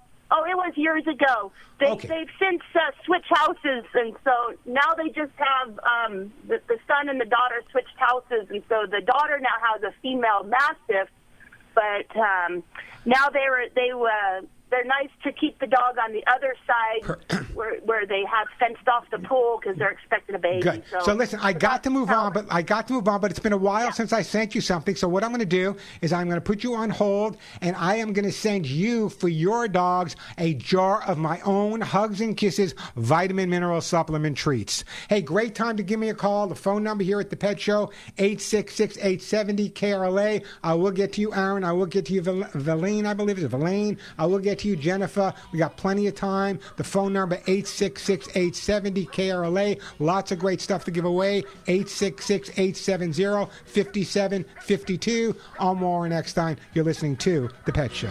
was years ago. They've since switched houses, and so now they just have the son and the daughter switched houses, and so the daughter now has a female mastiff, but now they're nice to keep the dog on the other side where they have fenced off the pool because they're expecting a baby. Good. So listen, I got to move on, but it's been a while since I sent you something. So what I'm going to do is I'm going to put you on hold, and I am going to send you, for your dogs, a jar of my own Hugs and Kisses vitamin mineral supplement treats. Hey, great time to give me a call. The phone number here at the Pet Show, 866-870-KRLA. I will get to you, Aaron. I will get to you, Valine, I believe. Is it Valine? I will get to you, Jennifer. We got plenty of time. The phone number, 866-870-KRLA. Lots of great stuff to give away. 866-870-5752. I'm Warren Eckstein. You're listening to The Pet Show.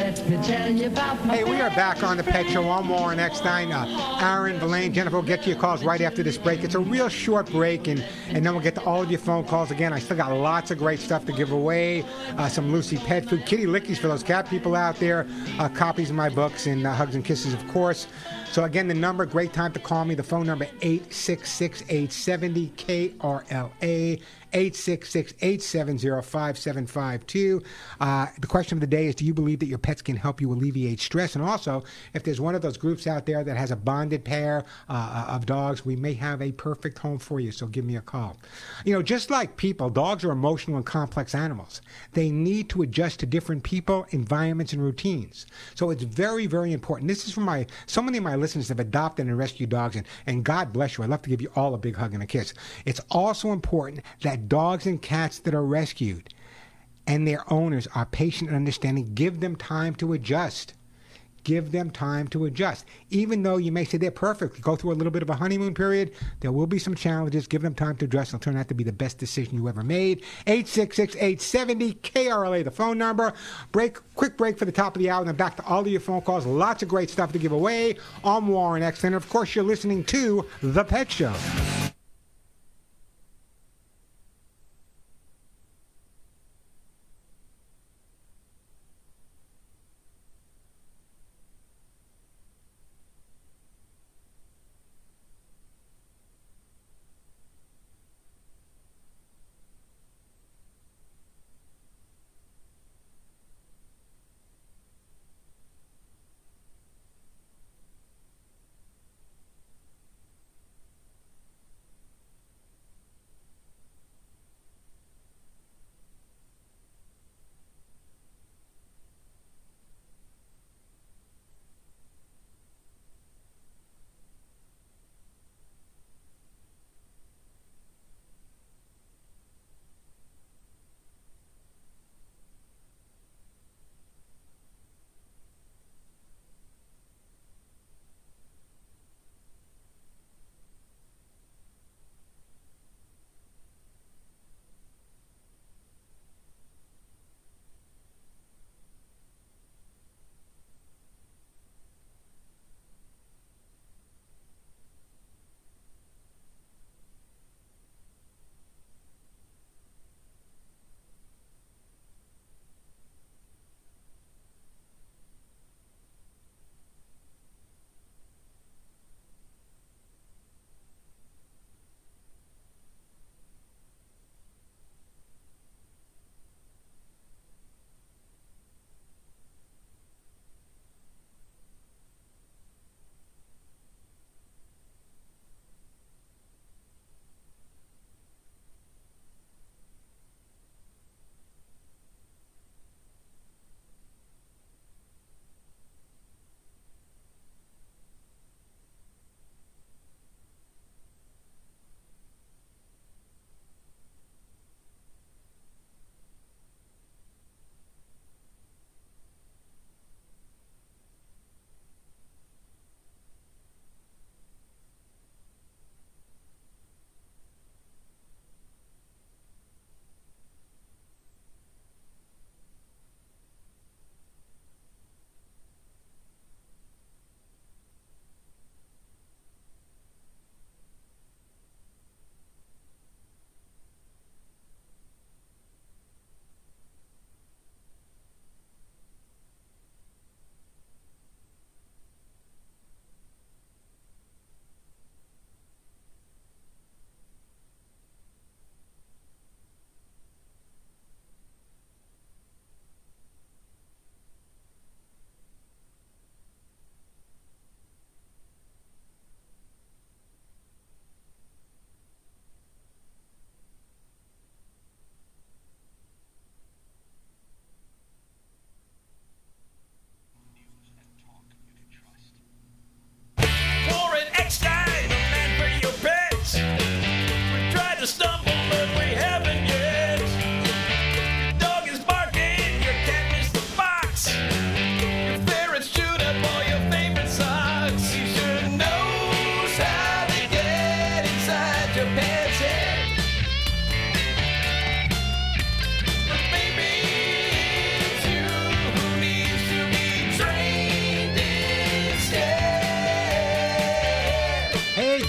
let me tell you about my Hey, we are back on the Pet Show. I'm Warren Eckstein. Aaron, Verlaine, Jennifer will get to your calls right after this break. It's a real short break, and then we'll get to all of your phone calls again. I still got lots of great stuff to give away. Some Lucy pet food, kitty lickies for those cat people out there, copies of my books, and hugs and kisses, of course. So again, the number, great time to call me. The phone number, 866-870-KRLA, 866-870-5752. The question of the day is, do you believe that your pets can help you alleviate stress? And also, if there's one of those groups out there that has a bonded pair of dogs, we may have a perfect home for you, so give me a call. You know, just like people, dogs are emotional and complex animals. They need to adjust to different people, environments, and routines. So it's very, very important. This is for so many of my listeners have adopted and rescued dogs, and God bless you. I'd love to give you all a big hug and a kiss. It's also important that dogs and cats that are rescued and their owners are patient and understanding. Give them time to adjust. Give them time to adjust. Even though you may say they're perfect, go through a little bit of a honeymoon period, there will be some challenges. Give them time to adjust. It'll turn out to be the best decision you ever made. 866-870-KRLA, the phone number. Quick break for the top of the hour, and then back to all of your phone calls. Lots of great stuff to give away. I'm Warren Eckstein. Of course, you're listening to The Pet Show.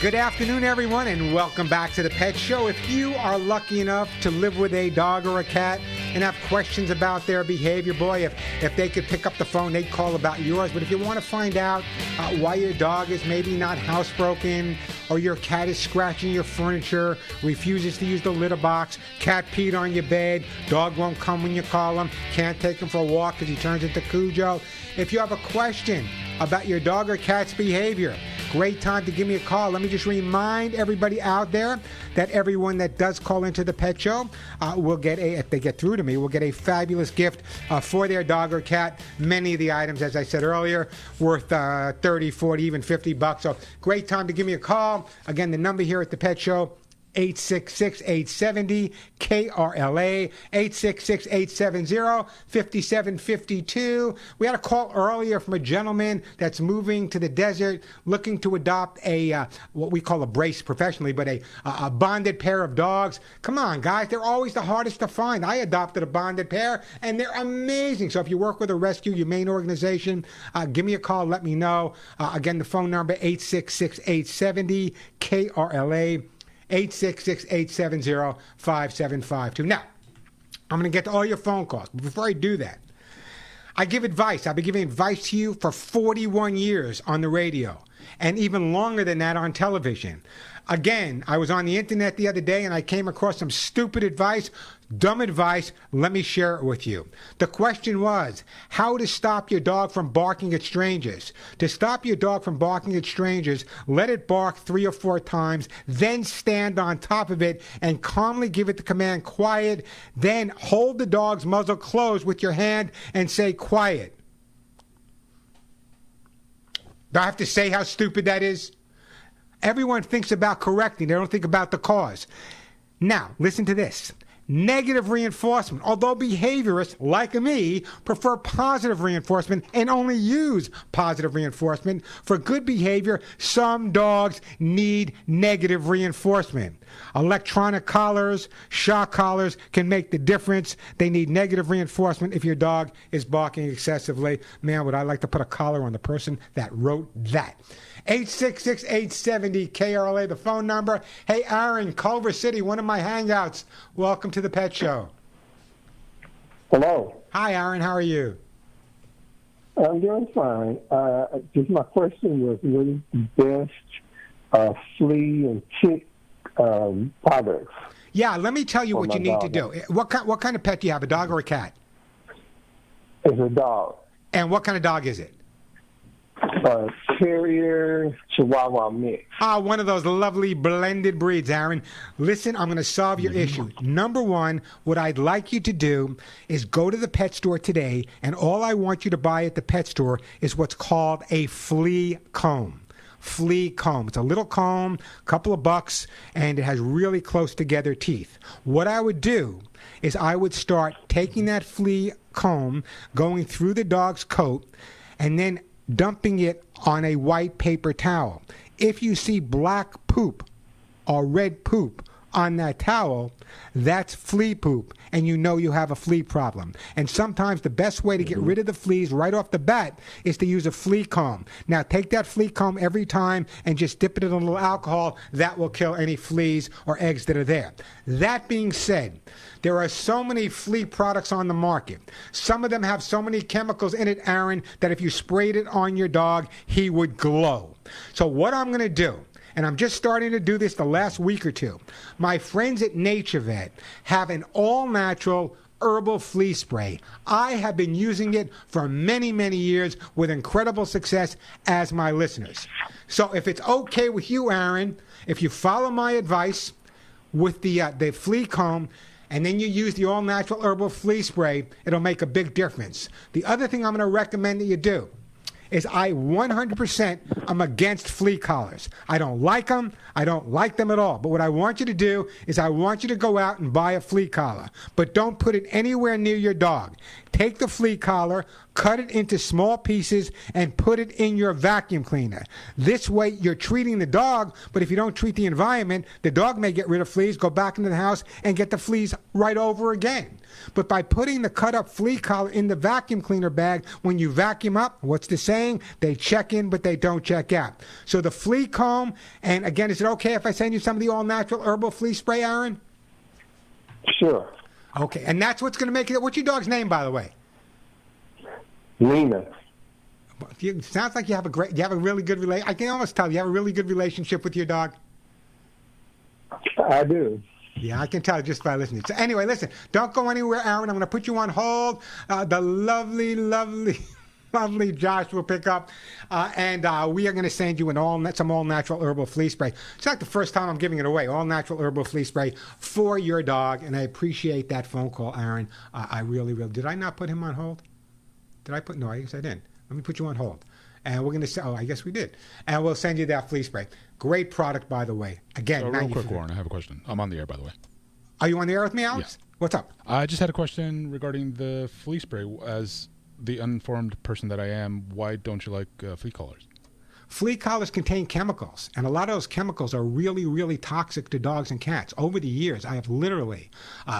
Good afternoon, everyone, and welcome back to the Pet Show. If you are lucky enough to live with a dog or a cat and have questions about their behavior, boy, if they could pick up the phone, they'd call about yours. But if you want to find out why your dog is maybe not housebroken, or your cat is scratching your furniture, refuses to use the litter box, cat peed on your bed, dog won't come when you call him, can't take him for a walk because he turns into Cujo. If you have a question about your dog or cat's behavior, great time to give me a call. Let me just remind everybody out there that everyone that does call into the Pet Show will get if they get through to me, will get a fabulous gift for their dog or cat. Many of the items, as I said earlier, worth 30, 40, even $50. So great time to give me a call. Again, the number here at the Pet Show, 866-870-KRLA, 866-870-5752. We had a call earlier from a gentleman that's moving to the desert, looking to adopt a, what we call a brace professionally, but a bonded pair of dogs. Come on, guys, they're always the hardest to find. I adopted a bonded pair, and they're amazing. So if you work with a rescue, humane organization, give me a call, let me know. Again, the phone number, 866-870-KRLA, 866-870-5752. Now, I'm going to get to all your phone calls. But before I do that, I give advice. I've been giving advice to you for 41 years on the radio, and even longer than that on television. Again, I was on the internet the other day, and I came across some stupid advice, dumb advice. Let me share it with you. The question was, how to stop your dog from barking at strangers. To stop your dog from barking at strangers, let it bark 3 or 4 times, then stand on top of it and calmly give it the command, quiet. Then hold the dog's muzzle closed with your hand and say, quiet. Do I have to say how stupid that is? Everyone thinks about correcting. They don't think about the cause. Now, listen to this. Negative reinforcement. Although behaviorists, like me, prefer positive reinforcement and only use positive reinforcement, for good behavior, some dogs need negative reinforcement. Electronic collars, shock collars can make the difference. They need negative reinforcement if your dog is barking excessively. Man, would I like to put a collar on the person that wrote that. 866-870-KRLA, the phone number. Hey, Aaron, Culver City, one of my hangouts. Welcome to the Pet Show. Hello. Hi, Aaron. How are you? I'm doing fine. Just my question was, what is the best flea and tick products? Yeah, let me tell you what you need to do. What kind of pet do you have, a dog or a cat? It's a dog. And what kind of dog is it? Terrier Chihuahua mix. One of those lovely blended breeds, Aaron. Listen, I'm going to solve your issue. Number one, what I'd like you to do is go to the pet store today, and all I want you to buy at the pet store is what's called a flea comb. Flea comb. It's a little comb, a couple of bucks, and it has really close together teeth. What I would do is I would start taking that flea comb, going through the dog's coat, and then dumping it on a white paper towel. If you see black poop or red poop on that towel, that's flea poop, and you know you have a flea problem. And sometimes the best way to get rid of the fleas right off the bat is to use a flea comb. Now, take that flea comb every time and just dip it in a little alcohol. That will kill any fleas or eggs that are there. That being said, there are so many flea products on the market. Some of them have so many chemicals in it, Aaron, that if you sprayed it on your dog, he would glow. So what I'm going to do, and I'm just starting to do this the last week or two, my friends at NatureVet have an all-natural herbal flea spray. I have been using it for many, many years with incredible success, as my listeners. So if it's okay with you, Aaron, if you follow my advice with the flea comb, and then you use the all-natural herbal flea spray, it'll make a big difference. The other thing I'm going to recommend that you do is I 100% am against flea collars. I don't like them. I don't like them at all. But what I want you to do is I want you to go out and buy a flea collar. But don't put it anywhere near your dog. Take the flea collar, cut it into small pieces, and put it in your vacuum cleaner. This way you're treating the dog, but if you don't treat the environment, the dog may get rid of fleas, go back into the house, and get the fleas right over again. But by putting the cut up flea collar in the vacuum cleaner bag, when you vacuum up, what's the saying? They check in, but they don't check out. So the flea comb, and again, is it okay if I send you some of the all natural herbal flea spray, Aaron? Sure. Okay, and that's what's going to make it. What's your dog's name, by the way? Lena. Sounds like you have a really good I can almost tell you have a really good relationship with your dog. I do. Yeah, I can tell just by listening. So anyway, listen, don't go anywhere, Aaron. I'm going to put you on hold. The lovely, lovely, lovely Josh will pick up, and we are going to send you some all-natural herbal flea spray. It's like the first time I'm giving it away, all-natural herbal flea spray for your dog, and I appreciate that phone call, Aaron. I really, really... Did I not put him on hold? No, I guess I didn't. Let me put you on hold. And we're going to say, I guess we did. And we'll send you that flea spray. Great product, by the way. Again, real quick, Warren, I have a question. I'm on the air, by the way. Are you on the air with me, Alex? Yeah. What's up? I just had a question regarding the flea spray. As the uninformed person that I am, why don't you like flea collars? Flea collars contain chemicals, and a lot of those chemicals are really, really toxic to dogs and cats. Over the years, I have literally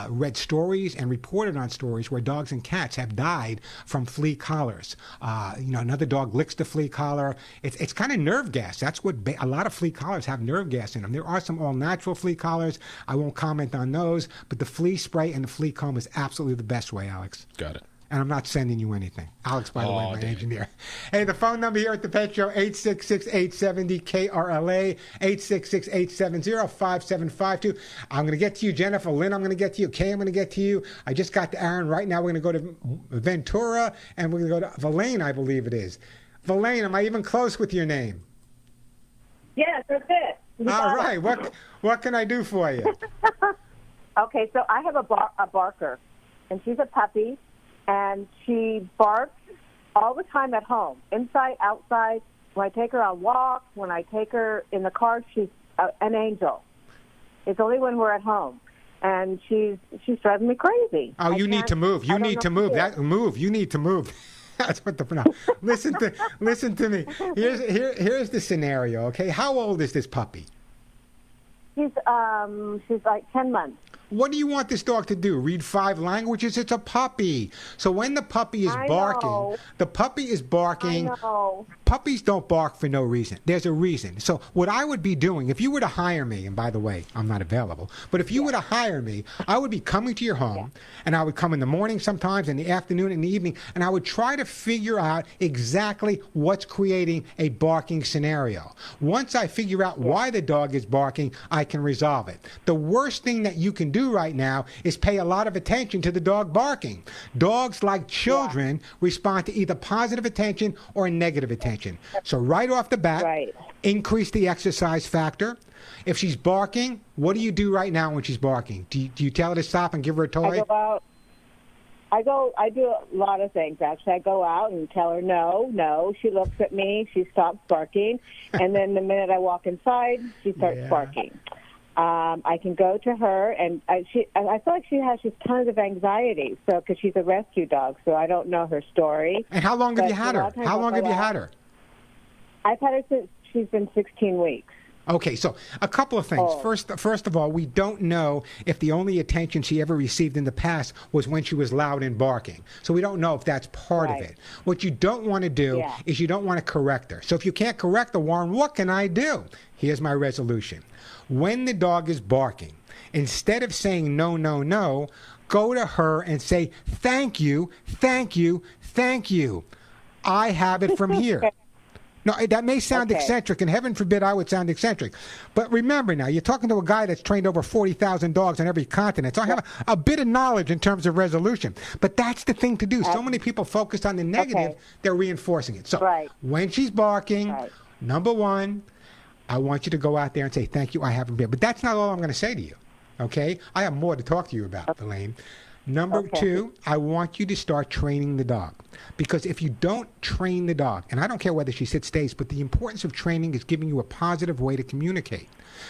read stories and reported on stories where dogs and cats have died from flea collars. Another dog licks the flea collar. It's kind of nerve gas. That's what a lot of flea collars have, nerve gas in them. There are some all-natural flea collars. I won't comment on those, but the flea spray and the flea comb is absolutely the best way, Alex. Got it. And I'm not sending you anything. Alex, by the way, my engineer. Hey, the phone number here at the Pet Show, 866-870-KRLA, 866-870-5752. I'm going to get to you, Jennifer. Lynn, I'm going to get to you. Kay, I'm going to get to you. I just got to Aaron. Right now, we're going to go to Ventura, and we're going to go to Verlaine, I believe it is. Verlaine, am I even close with your name? Yes, that's it. All right. What can I do for you? Okay, so I have a barker, and she's a puppy. And she barks all the time at home, inside, outside. When I take her on walks, when I take her in the car, she's an angel. It's only when we're at home. And she's driving me crazy. Oh, you need to move. You need to move. You need to move. That's what listen to me. Here's the scenario, okay? How old is this puppy? She's like 10 months. What do you want this dog to do? Read 5 languages? It's a puppy. So when the puppy is barking, the puppy is barking. I know. Puppies don't bark for no reason. There's a reason. So what I would be doing, if you were to hire me, and by the way, I'm not available, but if you were to hire me, I would be coming to your home, and I would come in the morning sometimes, in the afternoon, in the evening, and I would try to figure out exactly what's creating a barking scenario. Once I figure out why the dog is barking, I can resolve it. The worst thing that you can do right now is pay a lot of attention to the dog barking. Dogs, like children, respond to either positive attention or negative attention. So right off the bat, increase the exercise factor. If she's barking, what do you do right now when she's barking? Do you tell her to stop and give her a toy? I go out. I do a lot of things, actually. I go out and tell her no. She looks at me. She stops barking. And then the minute I walk inside, she starts barking. I can go to her, and I feel like she has tons of anxiety, so because she's a rescue dog, so I don't know her story. And how long have you had her? How long have you had her? I've had her since she's been 16 weeks. Okay, so a couple of things. First of all, we don't know if the only attention she ever received in the past was when she was loud and barking. So we don't know if that's part of it. What you don't want to do is you don't want to correct her. So if you can't correct her, Warren, what can I do? Here's my resolution. When the dog is barking, instead of saying no, no, no, go to her and say, thank you, thank you, thank you. I have it from here. No, that may sound eccentric, and heaven forbid I would sound eccentric. But remember now, you're talking to a guy that's trained over 40,000 dogs on every continent. So I have a bit of knowledge in terms of resolution. But that's the thing to do. So many people focus on the negative, they're reinforcing it. So when she's barking, number one, I want you to go out there and say, thank you, I haven't been. But that's not all I'm going to say to you, okay? I have more to talk to you about, Elaine. Number two, I want you to start training the dog. Because if you don't train the dog, and I don't care whether she sits, stays, but the importance of training is giving you a positive way to communicate.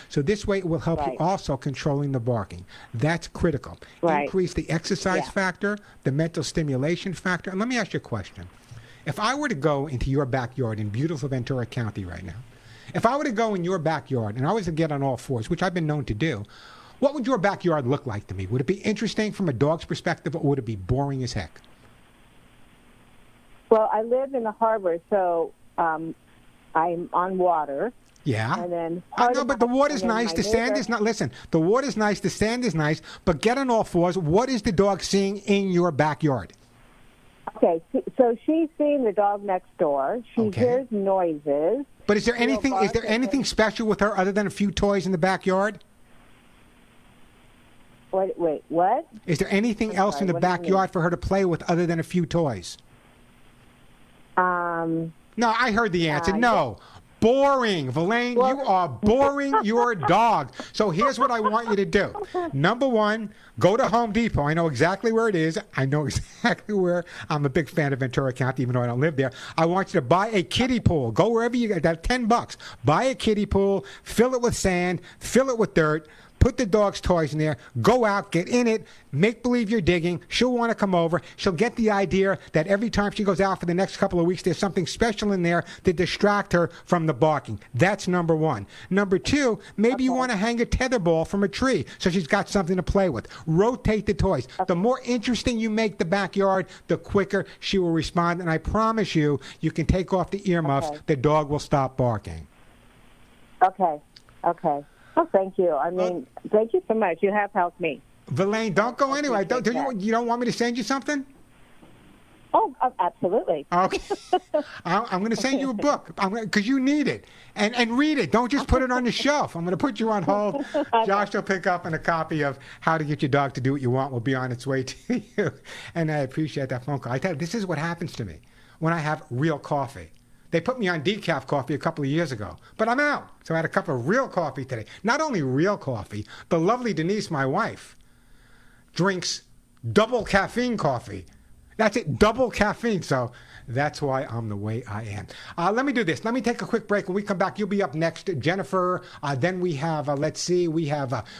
So this way it will help you also controlling the barking. That's critical. Increase the exercise factor, the mental stimulation factor. And let me ask you a question. If I were to go into your backyard in beautiful Ventura County right now, if I were to go in your backyard and I was to get on all fours, which I've been known to do, What would your backyard look like to me? Would it be interesting from a dog's perspective, or would it be boring as heck? Well, I live in the harbor, so I'm on water. Yeah. And then I know, but the water's nice. The sand is not. Listen, the water's nice. The sand is nice. But get on all fours. What is the dog seeing in your backyard? Okay, so she's seeing the dog next door. She hears noises. But is there anything? Is there anything special with her other than a few toys in the backyard? Wait, what? Is there anything else in the backyard for her to play with other than a few toys? No, I heard the answer. No. Boring. Verlaine, you are boring your dog. So here's what I want you to do. Number one, go to Home Depot. I know exactly where it is. I know exactly where. I'm a big fan of Ventura County, even though I don't live there. I want you to buy a kiddie pool. Go wherever you get that, $10. Buy a kiddie pool, fill it with sand, fill it with dirt. Put the dog's toys in there. Go out, get in it, make believe you're digging. She'll want to come over. She'll get the idea that every time she goes out for the next couple of weeks, there's something special in there to distract her from the barking. That's number one. Number two, maybe you want to hang a tetherball from a tree so she's got something to play with. Rotate the toys. The more interesting you make the backyard, the quicker she will respond. And I promise you, you can take off the earmuffs. The dog will stop barking. Okay. Oh, thank you. I mean, thank you so much. You have helped me. Verlaine, don't go anywhere. You don't want me to send you something? Oh, absolutely. Okay. I'm going to send you a book because you need it. And read it. Don't just put it on the shelf. I'm going to put you on hold. Josh will pick up, and a copy of How to Get Your Dog to Do What You Want will be on its way to you. And I appreciate that phone call. I tell you, this is what happens to me when I have real coffee. They put me on decaf coffee a couple of years ago, but I'm out. So I had a cup of real coffee today. Not only real coffee, the lovely Denise, my wife, drinks double caffeine coffee. That's it, double caffeine. So that's why I'm the way I am. Let me do this. Let me take a quick break. When we come back, you'll be up next, Jennifer. Then we have,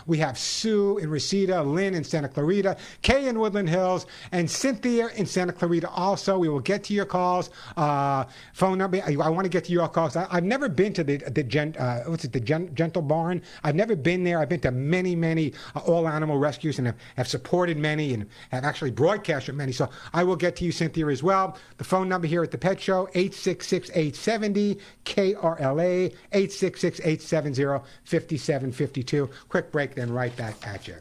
we have Sue in Reseda, Lynn in Santa Clarita, Kay in Woodland Hills, and Cynthia in Santa Clarita. Also, we will get to your calls. Phone number. I want to get to your calls. I've never been to the Gentle Barn. I've never been there. I've been to many all animal rescues and have supported many and have actually broadcast at many. So I will get to you, Cynthia, as well. The phone number here at the Pet Show, 866-870 KRLA, 866-870-5752. Quick break, then right back at you.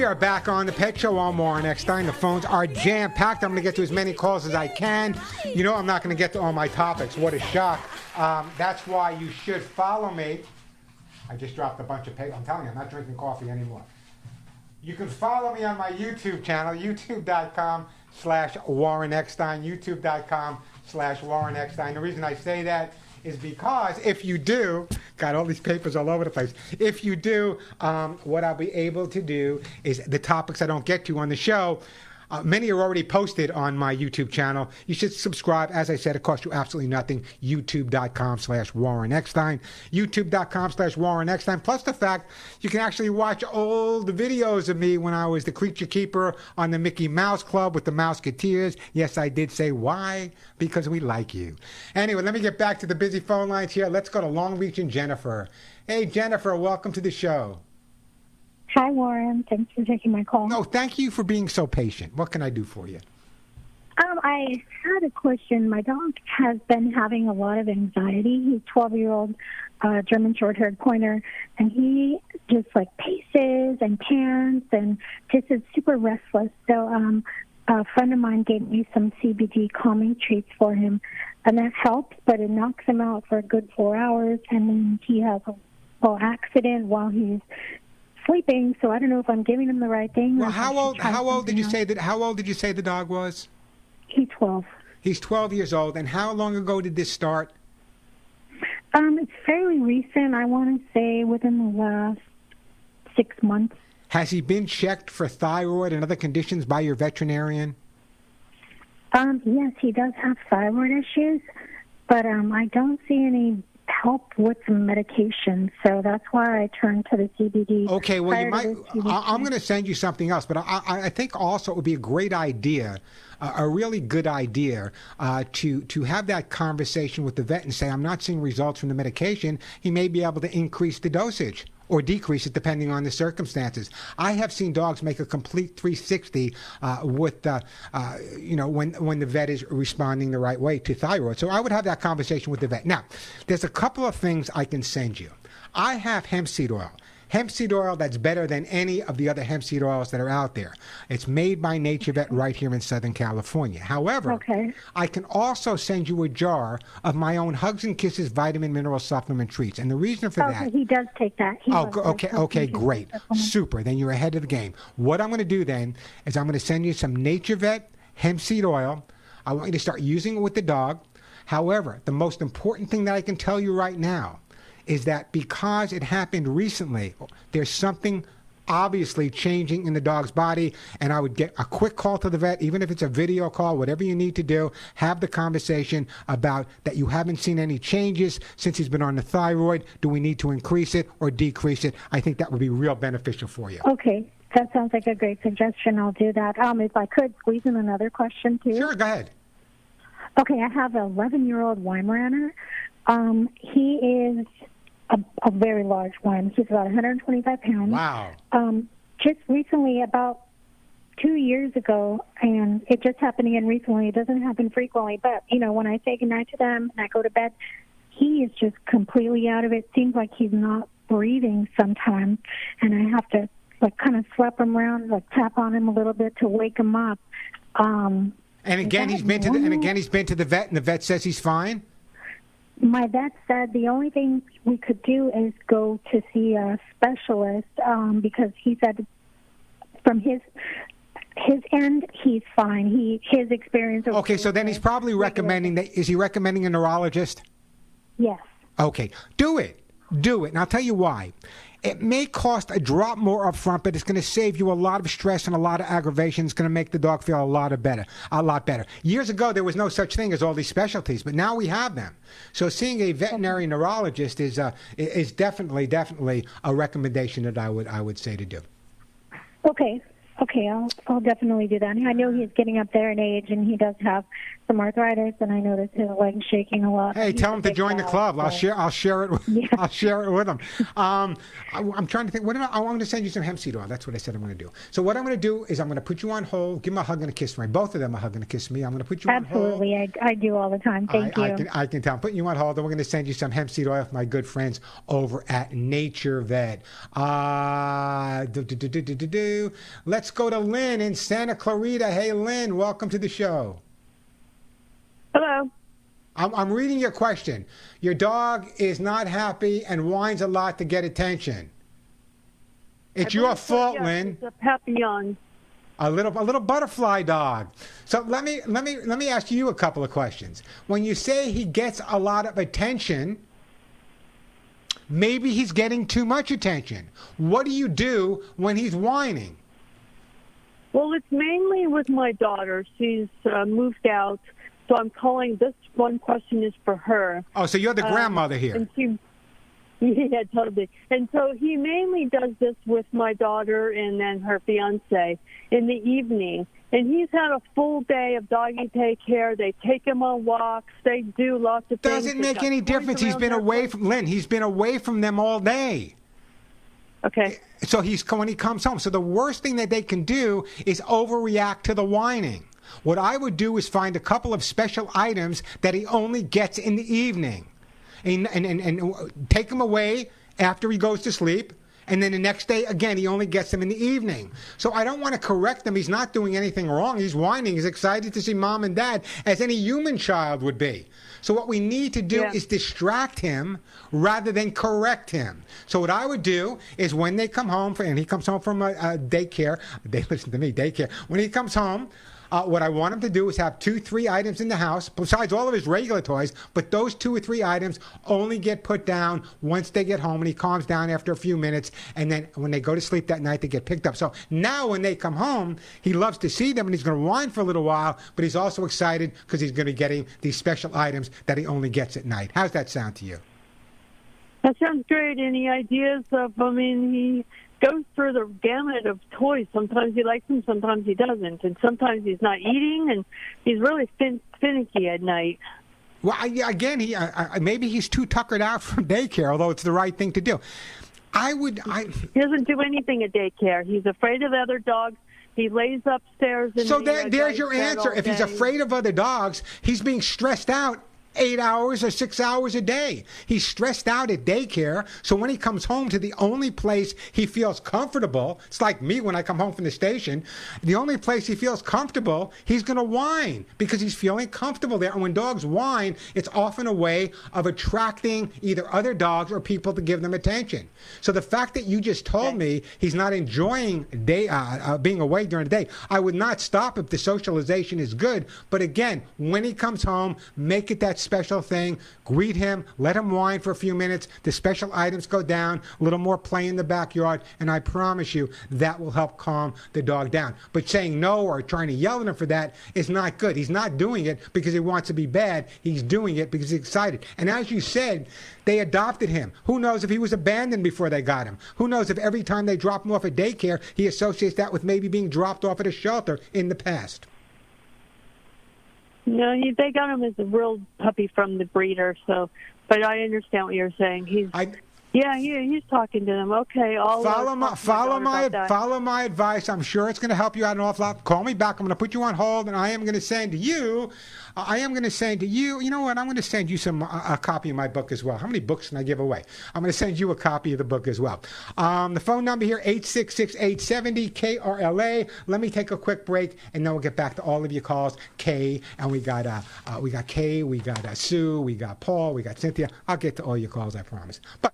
we are back on the Pet Show. I'm Warren Eckstein. The phones are jam-packed. I'm going to get to as many calls as I can. You know I'm not going to get to all my topics. What a shock. That's why you should follow me. I just dropped a bunch of paper. I'm telling you, I'm not drinking coffee anymore. You can follow me on my YouTube channel, youtube.com/Warren Eckstein, youtube.com/Warren Eckstein. The reason I say that is because if you do, got all these papers all over the place. If you do, what I'll be able to do is the topics I don't get to on the show. Many are already posted on my YouTube channel. You should subscribe. As I said, it costs you absolutely nothing. YouTube.com/Warren Eckstein. YouTube.com/Warren Eckstein. Plus the fact you can actually watch old videos of me when I was the creature keeper on the Mickey Mouse Club with the Mouseketeers. Yes, I did say why. Because we like you. Anyway, let me get back to the busy phone lines here. Let's go to Long Beach and Jennifer. Hey, Jennifer, welcome to the show. Hi, Warren. Thanks for taking my call. No, thank you for being so patient. What can I do for you? I had a question. My dog has been having a lot of anxiety. He's 12-year-old German short-haired pointer, and he just paces and pants and just is super restless. So a friend of mine gave me some CBD calming treats for him, and that helps, but it knocks him out for a good 4 hours, and then he has a little accident while he's sleeping, so I don't know if I'm giving him the right thing. Well, how old did you say the dog was? He's 12. He's 12 years old. And how long ago did this start? It's fairly recent. I want to say within the last 6 months. Has he been checked for thyroid and other conditions by your veterinarian? Yes, he does have thyroid issues, but I don't see any help with some medication, so that's why I turned to the CBD. Okay, well, you might. I'm going to send you something else, but I think also it would be a great idea, a really good idea, to have that conversation with the vet and say, I'm not seeing results from the medication. He may be able to increase the dosage or decrease it depending on the circumstances. I have seen dogs make a complete 360 with, when the vet is responding the right way to thyroid. So I would have that conversation with the vet. Now, there's a couple of things I can send you. I have hemp seed oil. Hemp seed oil that's better than any of the other hemp seed oils that are out there. It's made by NatureVet right here in Southern California. However, I can also send you a jar of my own Hugs and Kisses vitamin mineral supplement treats. And the reason for that... he does take that. Okay, great. Super. Then you're ahead of the game. What I'm going to do then is I'm going to send you some NatureVet hemp seed oil. I want you to start using it with the dog. However, the most important thing that I can tell you right now is that because it happened recently, there's something obviously changing in the dog's body, and I would get a quick call to the vet, even if it's a video call, whatever you need to do, have the conversation about that you haven't seen any changes since he's been on the thyroid. Do we need to increase it or decrease it? I think that would be real beneficial for you. Okay. That sounds like a great suggestion. I'll do that. If I could squeeze in another question, too. Sure, go ahead. Okay, I have an 11-year-old Weimaraner. He is a very large one. He's about 125 pounds. Wow. Just recently, about 2 years ago, and it just happened again recently. It doesn't happen frequently, but, when I say goodnight to them and I go to bed, he is just completely out of it. Seems like he's not breathing sometimes, and I have to, kind of slap him around, tap on him a little bit to wake him up. And again, he's been to the vet, and the vet says he's fine? My vet said the only thing we could do is go to see a specialist because he said from his end he's fine. His experience. Okay, so then he's probably recommending that. Is he recommending a neurologist? Yes. Okay, do it. And I'll tell you why. It may cost a drop more up front, but it's going to save you a lot of stress and a lot of aggravation. It's going to make the dog feel a lot better. Years ago, there was no such thing as all these specialties, but now we have them. So seeing a veterinary neurologist is definitely a recommendation that I would say to do. Okay. Okay, I'll definitely do that. I know he's getting up there in age, and he does have some arthritis, and I notice his legs shaking a lot. Hey, tell him to join the club. I'll share it. I'll share it with him. I'm trying to think. I want to send you some hemp seed oil. That's what I said I'm going to do. So what I'm going to do is I'm going to put you on hold. Give him a hug and a kiss for me. Both of them a hug and a kiss for me. I'm going to put you on hold. Absolutely, I do all the time. Thank you. I can tell. I'm putting you on hold, and we're going to send you some hemp seed oil from my good friends over at Nature Vet. Let's go to Lynn in Santa Clarita. Hey, Lynn, welcome to the show. Hello. I'm reading your question. Your dog is not happy and whines a lot to get attention. It's your fault, Lynn. It's a papillon. A little butterfly dog. So let me ask you a couple of questions. When you say he gets a lot of attention, maybe he's getting too much attention. What do you do when he's whining? Well, it's mainly with my daughter. She's moved out, so I'm calling. This one question is for her. Oh, so you're the grandmother here. And yeah, totally. And so he mainly does this with my daughter and then her fiance in the evening. And he's had a full day of doggy daycare. They take him on walks. They do lots of things. Doesn't make any difference. He's been away from Lynn. He's been away from them all day. Okay. So when he comes home. So the worst thing that they can do is overreact to the whining. What I would do is find a couple of special items that he only gets in the evening, and take him away after he goes to sleep. And then the next day, again, he only gets them in the evening. So I don't want to correct him. He's not doing anything wrong. He's whining. He's excited to see mom and dad, as any human child would be. So what we need to do is distract him rather than correct him. So what I would do is when they come home, and he comes home from daycare, daycare. When he comes home, what I want him to do is have 2-3 items in the house, besides all of his regular toys, but those 2 or 3 items only get put down once they get home, and he calms down after a few minutes, and then when they go to sleep that night, they get picked up. So now when they come home, he loves to see them, and he's going to whine for a little while, but he's also excited because he's going to be getting these special items that he only gets at night. How's that sound to you? That sounds great. Any ideas of, he goes through the gamut of toys. Sometimes he likes them, sometimes he doesn't. And sometimes he's not eating, and he's really finicky at night. Well, again, maybe he's too tuckered out from daycare, although it's the right thing to do. He doesn't do anything at daycare. He's afraid of other dogs. He lays upstairs. So there's your answer. If he's afraid of other dogs, he's being stressed out 8 hours or 6 hours a day. He's stressed out at daycare, so when he comes home to the only place he feels comfortable, it's like me when I come home from the station, the only place he feels comfortable, he's going to whine because he's feeling comfortable there. And when dogs whine, it's often a way of attracting either other dogs or people to give them attention. So the fact that you just told me he's not enjoying being away during the day, I would not stop if the socialization is good. But again, when he comes home, make it that special thing. Greet him, let him whine for a few minutes. The special items go down, a little more play in the backyard, and I promise you that will help calm the dog down. But saying no or trying to yell at him for that is not good. He's not doing it because he wants to be bad. He's doing it because he's excited. And as you said, they adopted him. Who knows if he was abandoned before they got him? Who knows if every time they drop him off at daycare, he associates that with maybe being dropped off at a shelter in the past. No, they got him as a real puppy from the breeder. So, but I understand what you're saying. He's talking to them. Okay, I'll follow my advice. I'm sure it's going to help you out an awful lot. Call me back. I'm going to put you on hold, and I am going to send you. You know what? I'm going to send you a copy of my book as well. How many books can I give away? I'm going to send you a copy of the book as well. The phone number here, 866-870-KRLA. Let me take a quick break, and then we'll get back to all of your calls. Kay, and we got Kay, we got Sue, we got Paul, we got Cynthia. I'll get to all your calls, I promise. But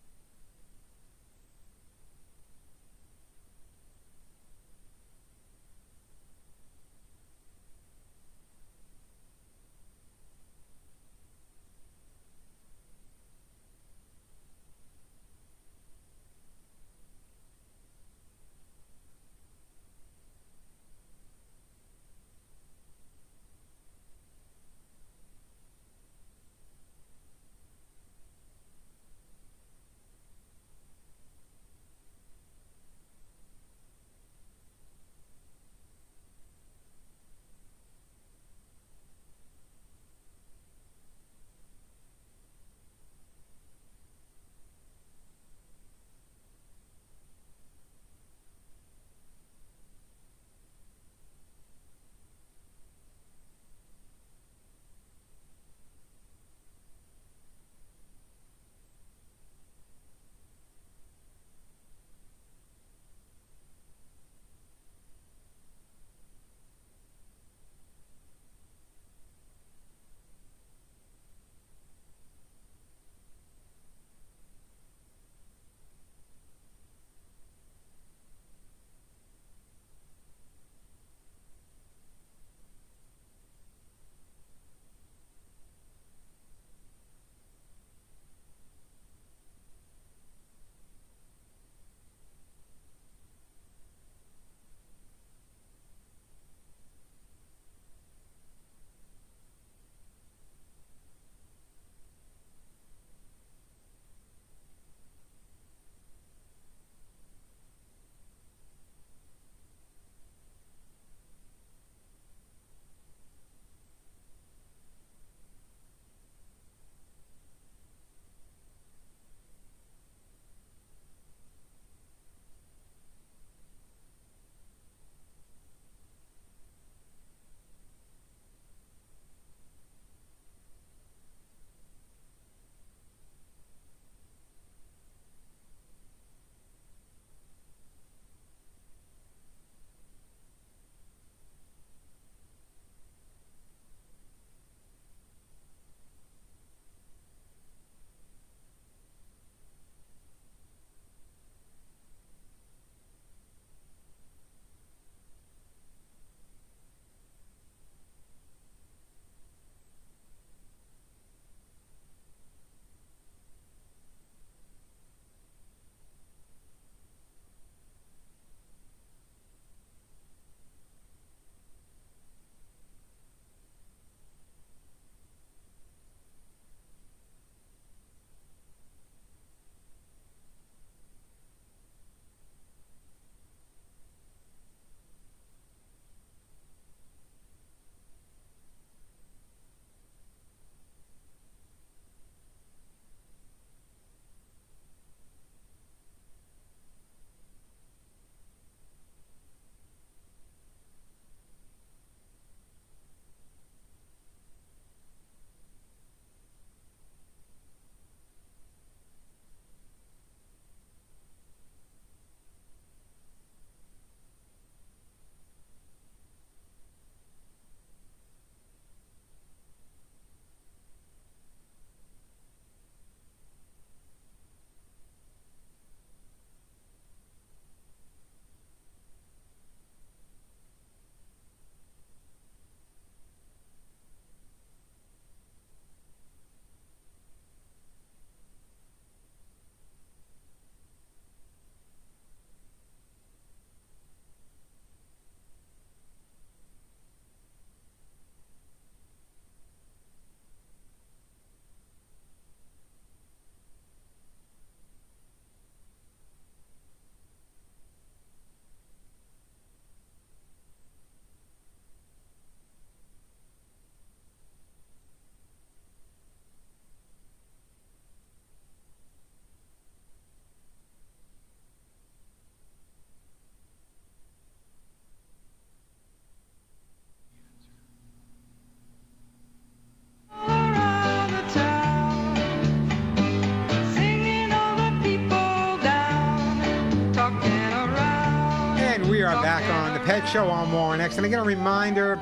are back on the Pet Show on Warren X. And again, a reminder,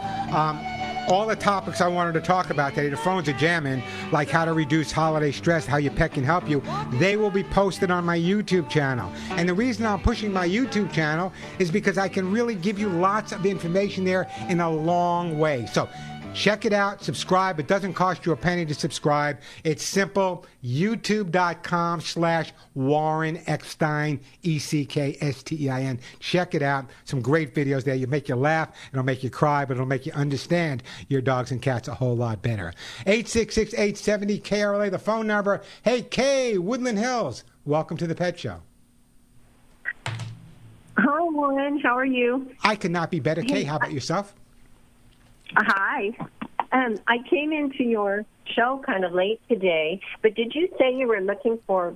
all the topics I wanted to talk about today, the phones are jamming, like how to reduce holiday stress, how your pet can help you. They will be posted on my YouTube channel. And the reason I'm pushing my YouTube channel is because I can really give you lots of information there in a long way. So check it out, subscribe. It doesn't cost you a penny to subscribe. It's simple, youtube.com/Warren Eckstein, Eckstein. Check it out. Some great videos there. You make you laugh, it'll make you cry, but it'll make you understand your dogs and cats a whole lot better. 866-870-KRLA, the phone number. Hey, Kay, Woodland Hills, welcome to the Pet Show. Hi, Warren. How are you? I could not be better. Kay, how about yourself? Hi. I came into your show kind of late today, but did you say you were looking for,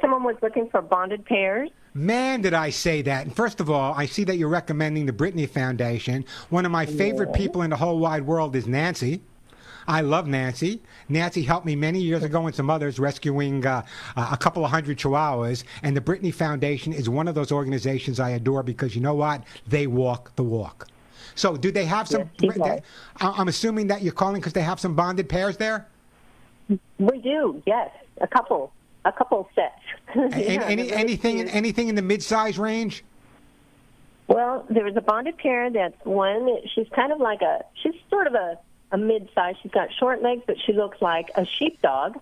someone was looking for bonded pairs? Man, did I say that. And first of all, I see that you're recommending the Brittany Foundation. One of my favorite people in the whole wide world is Nancy. I love Nancy. Nancy helped me many years ago and some others rescuing a couple of hundred chihuahuas. And the Brittany Foundation is one of those organizations I adore because you know what? They walk the walk. So do they have some, I'm assuming that you're calling because they have some bonded pairs there? We do, yes. A couple sets. Anything in the mid-size range? Well, there was a bonded pair that's one, she's kind of like she's sort of a mid-size. She's got short legs, but she looks like a sheepdog.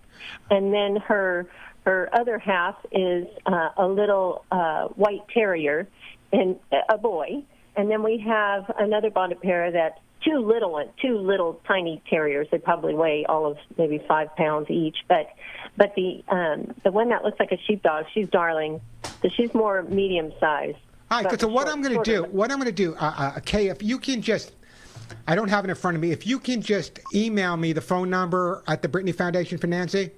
And then her other half is a little white terrier and a boy. And then we have another bonded pair that's two little tiny terriers. They probably weigh all of maybe 5 pounds each. But the one that looks like a sheepdog, she's darling. So she's more medium sized. All right. So what I'm going to do, Kay, if you can just, I don't have it in front of me. If you can just email me the phone number at the Brittany Foundation for Nancy,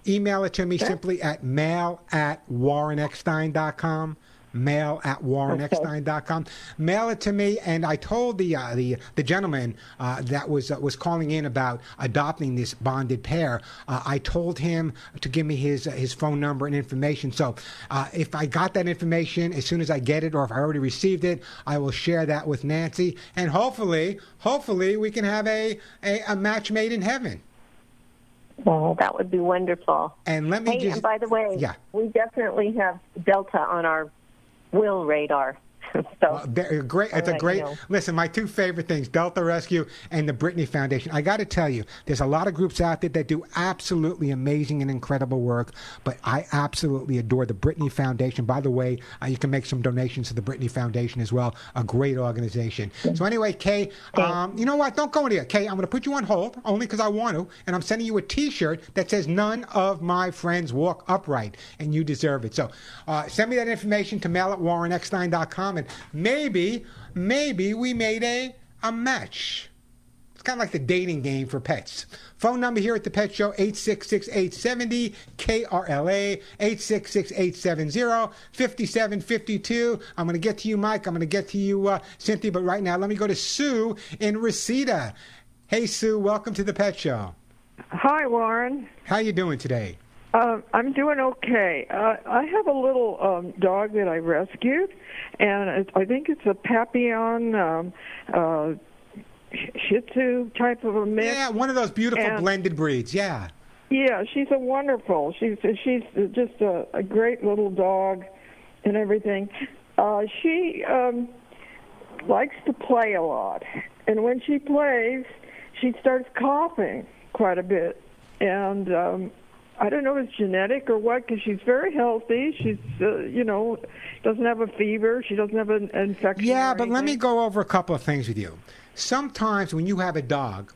email it to me simply at mail@warreneckstein.com. mail@warreneckstein.com. Mail it to me, and I told the gentleman that was calling in about adopting this bonded pair. I told him to give me his phone number and information. So if I got that information as soon as I get it, or if I already received it, I will share that with Nancy, and hopefully we can have a match made in heaven. Oh, that would be wonderful. And let me and by the way, we definitely have Delta on our will radar. So, great. It's a great. Listen, my two favorite things: Delta Rescue and the Brittany Foundation. I got to tell you, there's a lot of groups out there that do absolutely amazing and incredible work, but I absolutely adore the Brittany Foundation. By the way, you can make some donations to the Brittany Foundation as well. A great organization. So anyway, Kay, you know what? Don't go anywhere, Kay. I'm going to put you on hold only because I want to, and I'm sending you a T-shirt that says "None of my friends walk upright," and you deserve it. So send me that information to mail@warreneckstein.com. And maybe we made a match. It's kind of like the dating game for pets. Phone number here at the Pet Show, 866-870-KRLA, 866-870-5752. I'm going to get to you, Mike. I'm going to get to you, Cynthia. But right now, let me go to Sue in Reseda. Hey, Sue. Welcome to the Pet Show. Hi, Warren. How you doing today? I'm doing okay. I have a little dog that I rescued, and I think it's a Papillon Shih Tzu type of a mix. Yeah, one of those beautiful blended breeds, yeah. Yeah, she's a wonderful. She's just a great little dog and everything. She likes to play a lot, and when she plays, she starts coughing quite a bit, and I don't know if it's genetic or what, because she's very healthy. She's, doesn't have a fever. She doesn't have an infection. Yeah, but let me go over a couple of things with you. Sometimes when you have a dog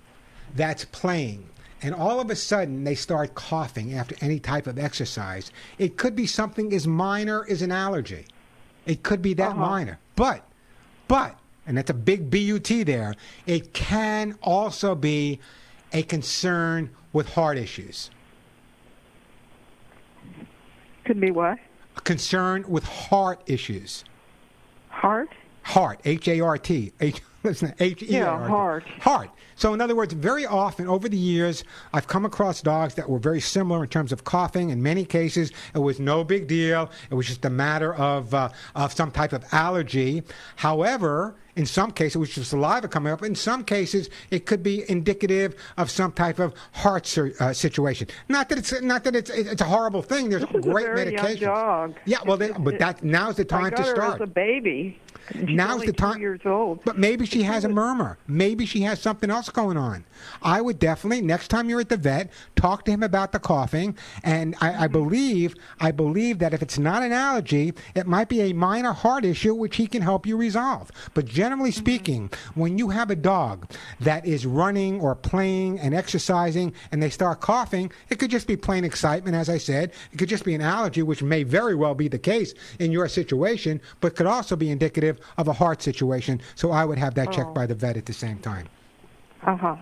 that's playing and all of a sudden they start coughing after any type of exercise, it could be something as minor as an allergy. It could be that minor. But, and that's a big B-U-T there, it can also be a concern with heart issues. Could be what? A concern with heart issues. Heart? Heart, H-A-R-T. Listen, H-E-A-R-T. heart. Heart. So in other words, very often over the years, I've come across dogs that were very similar in terms of coughing. In many cases, it was no big deal. It was just a matter of some type of allergy. However, in some cases, it was just saliva coming up. In some cases, it could be indicative of some type of heart situation. Not that it's a horrible thing. There's great medications. Young dog. Yeah, well, now's the time to I got her start. as a baby. She's Now's only the time. 2 years old. But maybe she has a murmur. Maybe she has something else going on. I would definitely, next time you're at the vet, talk to him about the coughing. And I believe that if it's not an allergy, it might be a minor heart issue which he can help you resolve. But generally speaking, when you have a dog that is running or playing and exercising and they start coughing, it could just be plain excitement, as I said. It could just be an allergy, which may very well be the case in your situation, but could also be indicative of a heart situation. So I would have that checked by the vet at the same time. Uh-huh.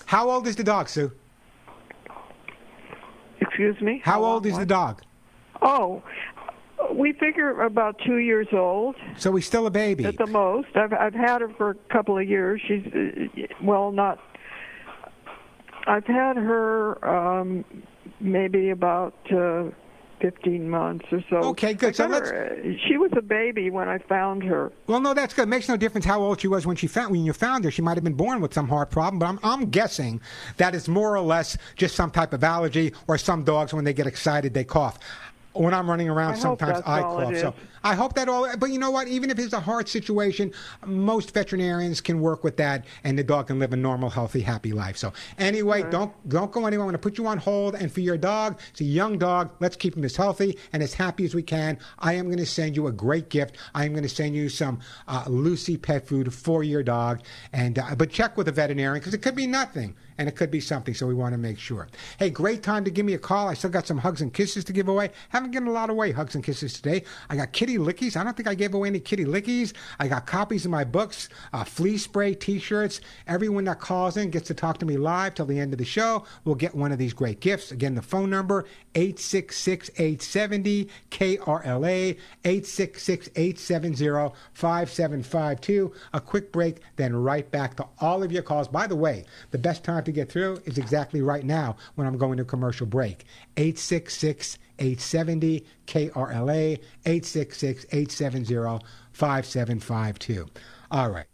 How old is the dog, Sue? Excuse me? How old is the dog? Oh, we figure about 2 years old. So he's still a baby. At the most. I've had her for a couple of years. She's, I've had her maybe about 15 months or so. Okay, good. So she was a baby when I found her. Well, no, that's good. It makes no difference how old she was when you found her. She might have been born with some heart problem, but I'm guessing that it's more or less just some type of allergy, or some dogs, when they get excited, they cough. When I'm running around, sometimes I cough. So I hope that all. But you know what? Even if it's a heart situation, most veterinarians can work with that, and the dog can live a normal, healthy, happy life. So anyway, don't go anywhere. I'm going to put you on hold. And for your dog, it's a young dog. Let's keep him as healthy and as happy as we can. I am going to send you a great gift. I am going to send you some Lucy pet food for your dog. And but check with a veterinarian, because it could be nothing. And it could be something, so we want to make sure. Hey, great time to give me a call. I still got some hugs and kisses to give away. Haven't given a lot away, hugs and kisses today. I got kitty lickies. I don't think I gave away any kitty lickies. I got copies of my books, flea spray, T-shirts. Everyone that calls in gets to talk to me live till the end of the show. We'll get one of these great gifts. Again, the phone number, 866-870-KRLA, 866-870-5752. A quick break, then right back to all of your calls. By the way, the best time to get through is exactly right now when I'm going to commercial break. 866-870-KRLA, 866-870-5752. All right.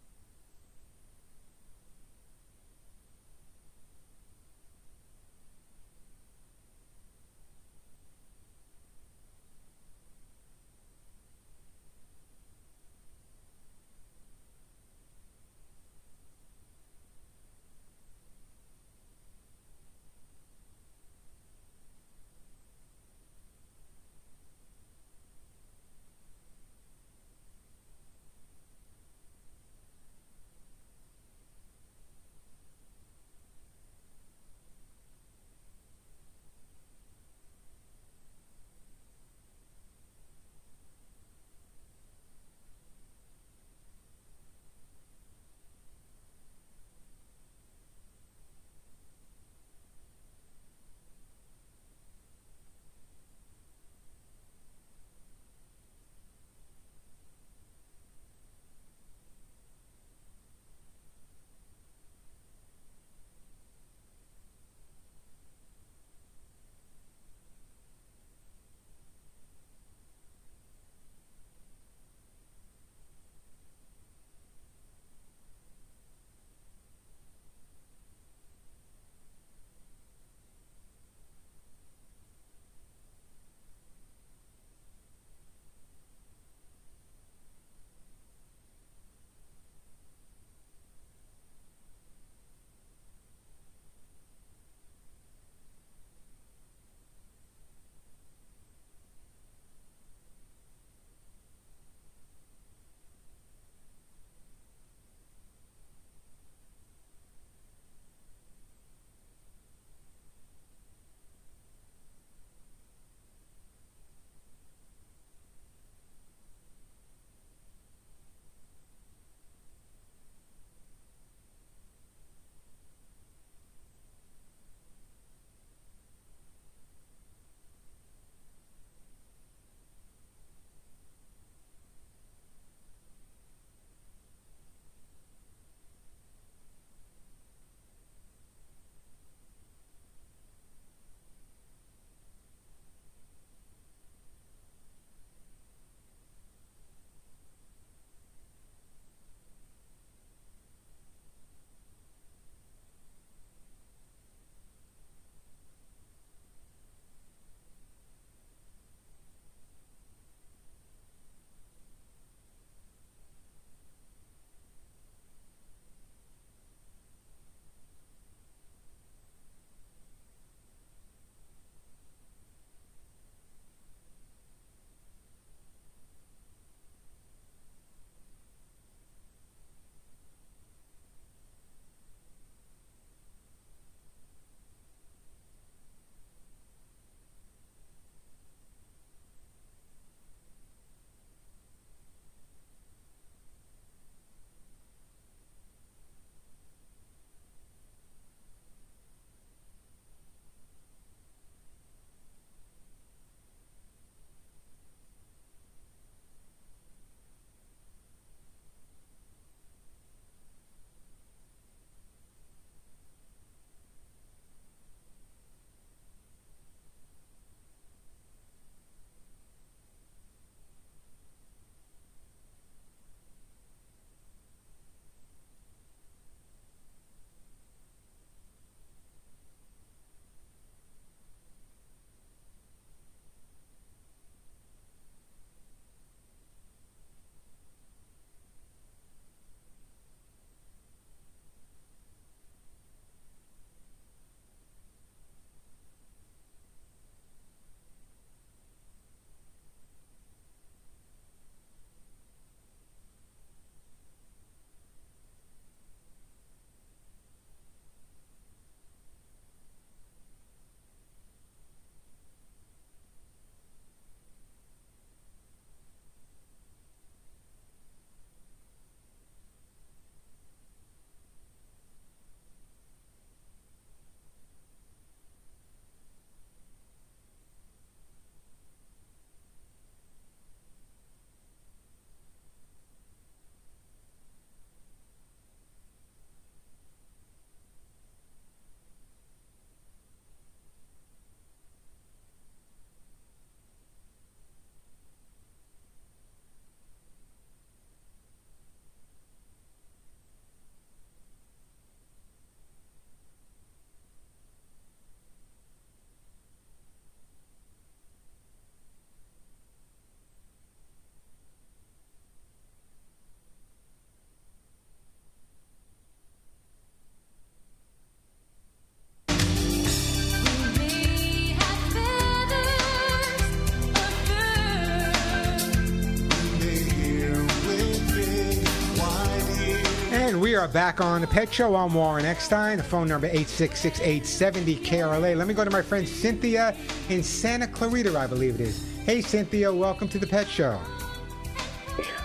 And we are back on the Pet Show. I'm Warren Eckstein. The phone number 866-870-KRLA. Let me go to my friend Cynthia in Santa Clarita, I believe it is. Hey, Cynthia, welcome to the Pet Show.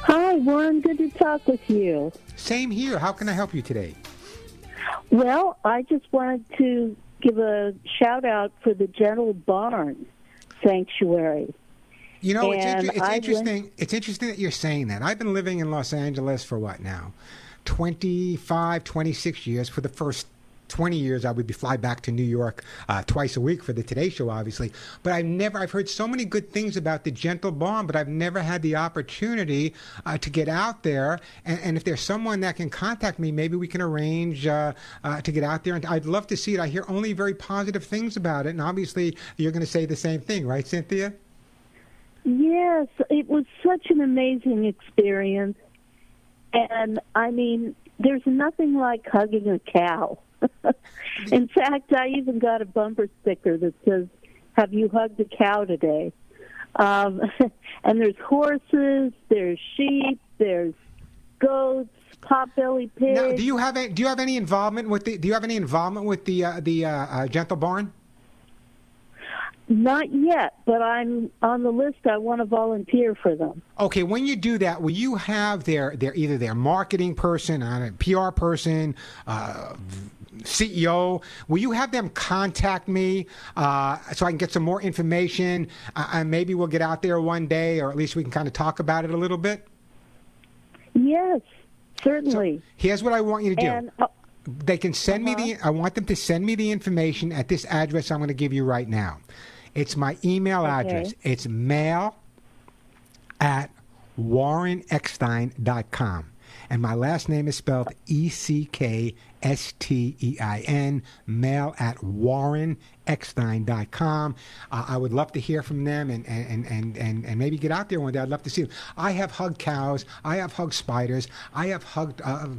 Hi, Warren. Good to talk with you. Same here. How can I help you today? Well, I just wanted to give a shout-out for the Gentle Barn Sanctuary. You know, it's interesting. It's interesting that you're saying that. I've been living in Los Angeles for what now? 25, 26 years. For the first 20 years, I would fly back to New York twice a week for the Today Show, obviously. But I've heard so many good things about the Gentle Barn, but I've never had the opportunity to get out there. And if there's someone that can contact me, maybe we can arrange to get out there. And I'd love to see it. I hear only very positive things about it. And obviously, you're going to say the same thing, right, Cynthia? Yes, it was such an amazing experience. And, I mean, there's nothing like hugging a cow. In fact, I even got a bumper sticker that says, "Have you hugged a cow today?" And there's horses, there's sheep, there's goats, potbelly pigs. Now, do you have any involvement with the Gentle Barn? Not yet, but I'm on the list. I want to volunteer for them. Okay, when you do that, will you have either their marketing person, a PR person, CEO? Will you have them contact me so I can get some more information? And maybe we'll get out there one day, or at least we can kind of talk about it a little bit. Yes, certainly. So here's what I want you to do. And, they can send me I want them to send me the information at this address I'm going to give you right now. It's my email address. It's mail@warreneckstein.com. And my last name is spelled Eckstein, mail@warreneckstein.com. I would love to hear from them and maybe get out there one day. I'd love to see them. I have hugged cows. I have hugged spiders. I have hugged... Does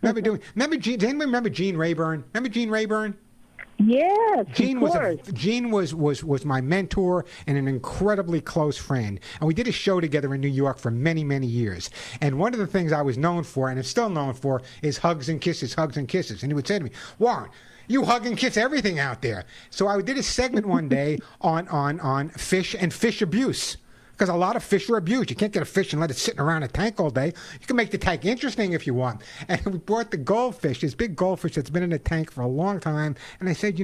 anyone remember Gene Rayburn? Remember Gene Rayburn? Yes, Gene was my mentor and an incredibly close friend. And we did a show together in New York for many, many years. And one of the things I was known for, and am still known for, is hugs and kisses, hugs and kisses. And he would say to me, "Warren, you hug and kiss everything out there." So I did a segment one day on fish and fish abuse. Because a lot of fish are abused. You can't get a fish and let it sitting around a tank all day. You can make the tank interesting if you want. And we brought the goldfish, this big goldfish that's been in a tank for a long time. And I said,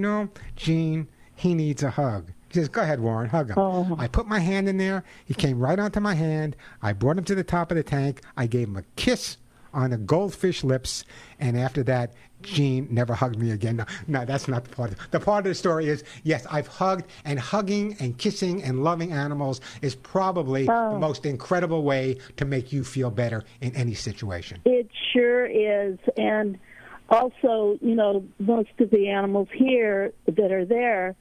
Gene, he needs a hug. He says, "Go ahead, Warren, hug him." Oh. I put my hand in there. He came right onto my hand. I brought him to the top of the tank. I gave him a kiss on the goldfish lips. And after that, Gene never hugged me again. No, that's not the part. The part of the story is, yes, I've hugged, and hugging and kissing and loving animals is probably the most incredible way to make you feel better in any situation. It sure is. And also, most of the animals here that are there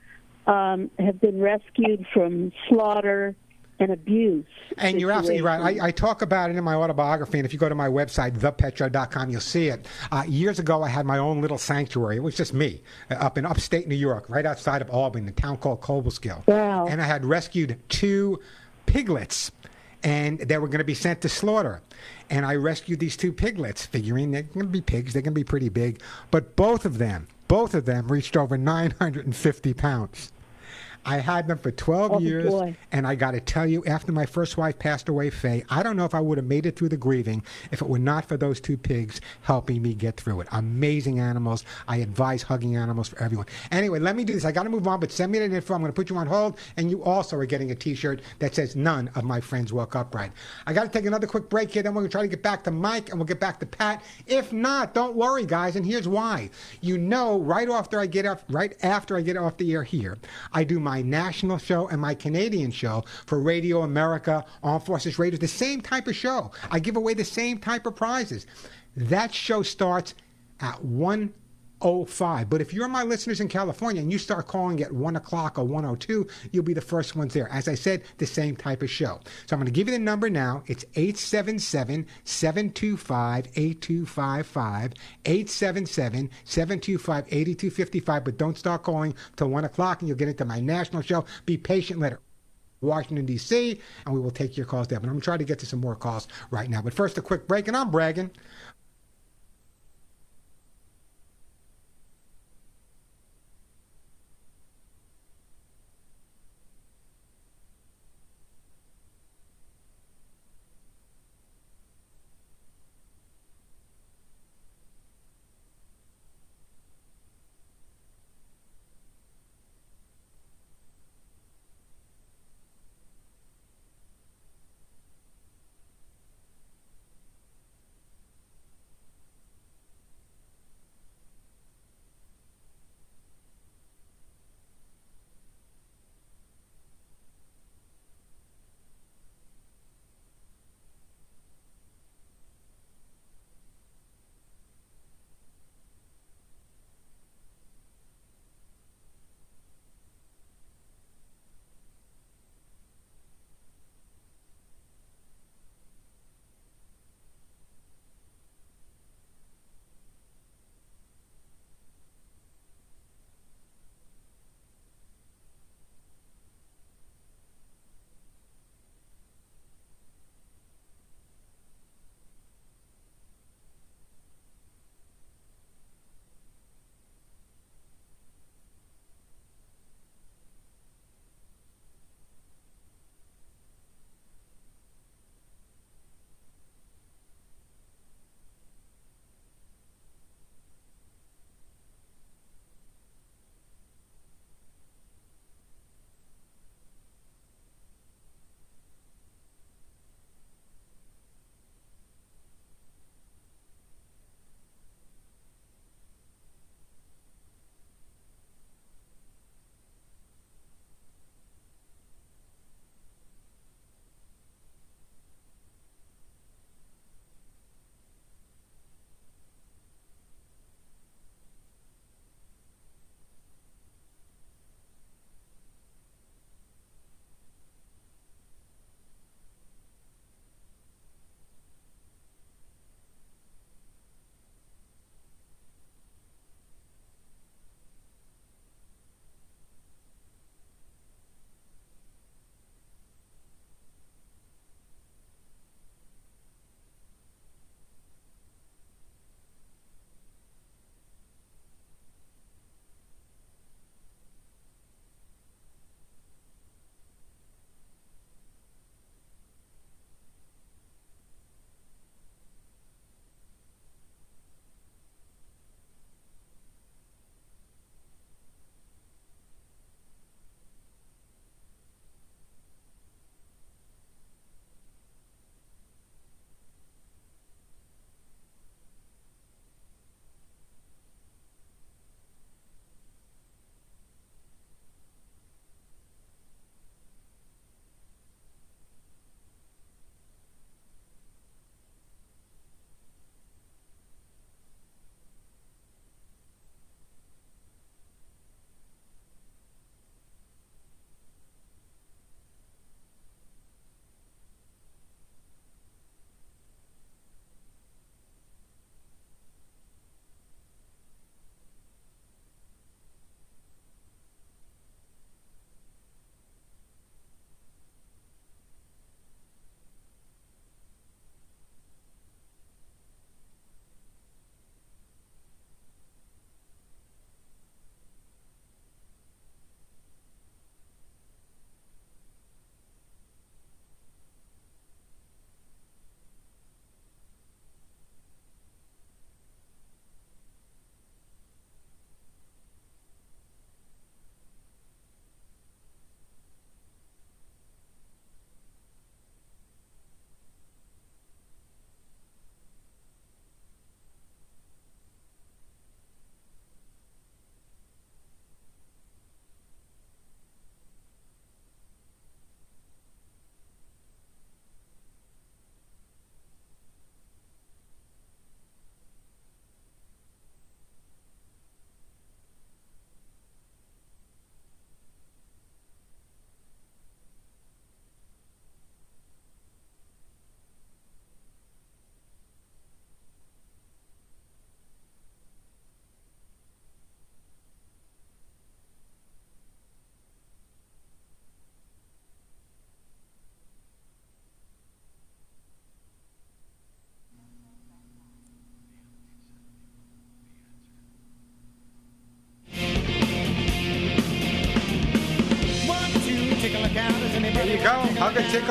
have been rescued from slaughter and abuse. And you're absolutely right. I talk about it in my autobiography, and if you go to my website, thepetshow.com, you'll see it. Years ago, I had my own little sanctuary. It was just me, up in upstate New York, right outside of Albany, a town called Cobleskill. Wow. And I had rescued 2 piglets, and they were going to be sent to slaughter. And I rescued these 2 piglets, figuring they're going to be pigs, they're going to be pretty big. But both of them reached over 950 pounds. I had them for 12 years, boy. And I got to tell you, after my first wife passed away, Faye, I don't know if I would have made it through the grieving if it were not for those 2 pigs helping me get through it. Amazing animals. I advise hugging animals for everyone. Anyway, let me do this. I got to move on, but send me that info. I'm going to put you on hold, and you also are getting a T-shirt that says "None of my friends walk upright." I got to take another quick break here, then we're going to try to get back to Mike, and we'll get back to Pat. If not, don't worry, guys, and here's why. Right after I get off the air here, I do my national show and my Canadian show for Radio America, Armed Forces Radio, the same type of show. I give away the same type of prizes. That show starts at 1:05. But if you're my listeners in California and you start calling at 1 o'clock or 1:02, you'll be the first ones there. As I said, the same type of show. So I'm going to give you the number now. It's 877-725-8255, 877-725-8255. But don't start calling till 1 o'clock and you'll get into my national show. Be patient later. Washington, D.C., and we will take your calls there. But I'm going to try to get to some more calls right now. But first, a quick break, and I'm bragging.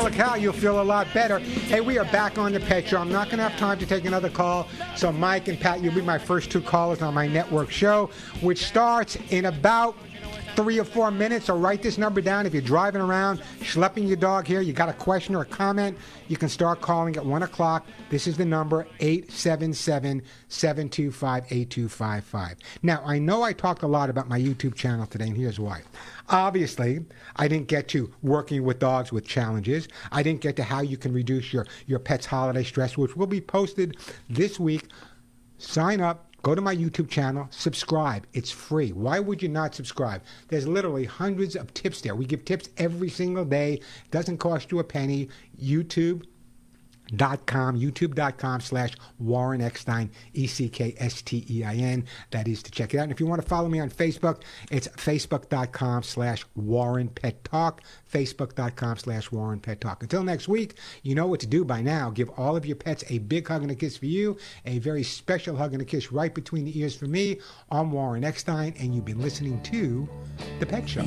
regular cow, you'll feel a lot better. Hey, we are back on the Pet Show. I'm not going to have time to take another call, so Mike and Pat, you'll be my first two callers on my network show, which starts in about 3 or 4 minutes. So write this number down. If you're driving around, schlepping your dog here, you got a question or a comment, you can start calling at 1 o'clock. This is the number, 877-725-8255. Now, I know I talked a lot about my YouTube channel today, and here's why. Obviously, I didn't get to working with dogs with challenges. I didn't get to how you can reduce your pet's holiday stress, which will be posted this week. Sign up. Go to my YouTube channel, subscribe. It's free. Why would you not subscribe? There's literally hundreds of tips there. We give tips every single day. It doesn't cost you a penny. YouTube.com/Warren Eckstein, Eckstein. That is to check it out. And if you want to follow me on Facebook, it's Facebook.com/Warren Pet Talk, Facebook.com/Warren Pet Talk. Until next week, you know what to do by now. Give all of your pets a big hug and a kiss for you, a very special hug and a kiss right between the ears for me. I'm Warren Eckstein, and you've been listening to The Pet Show.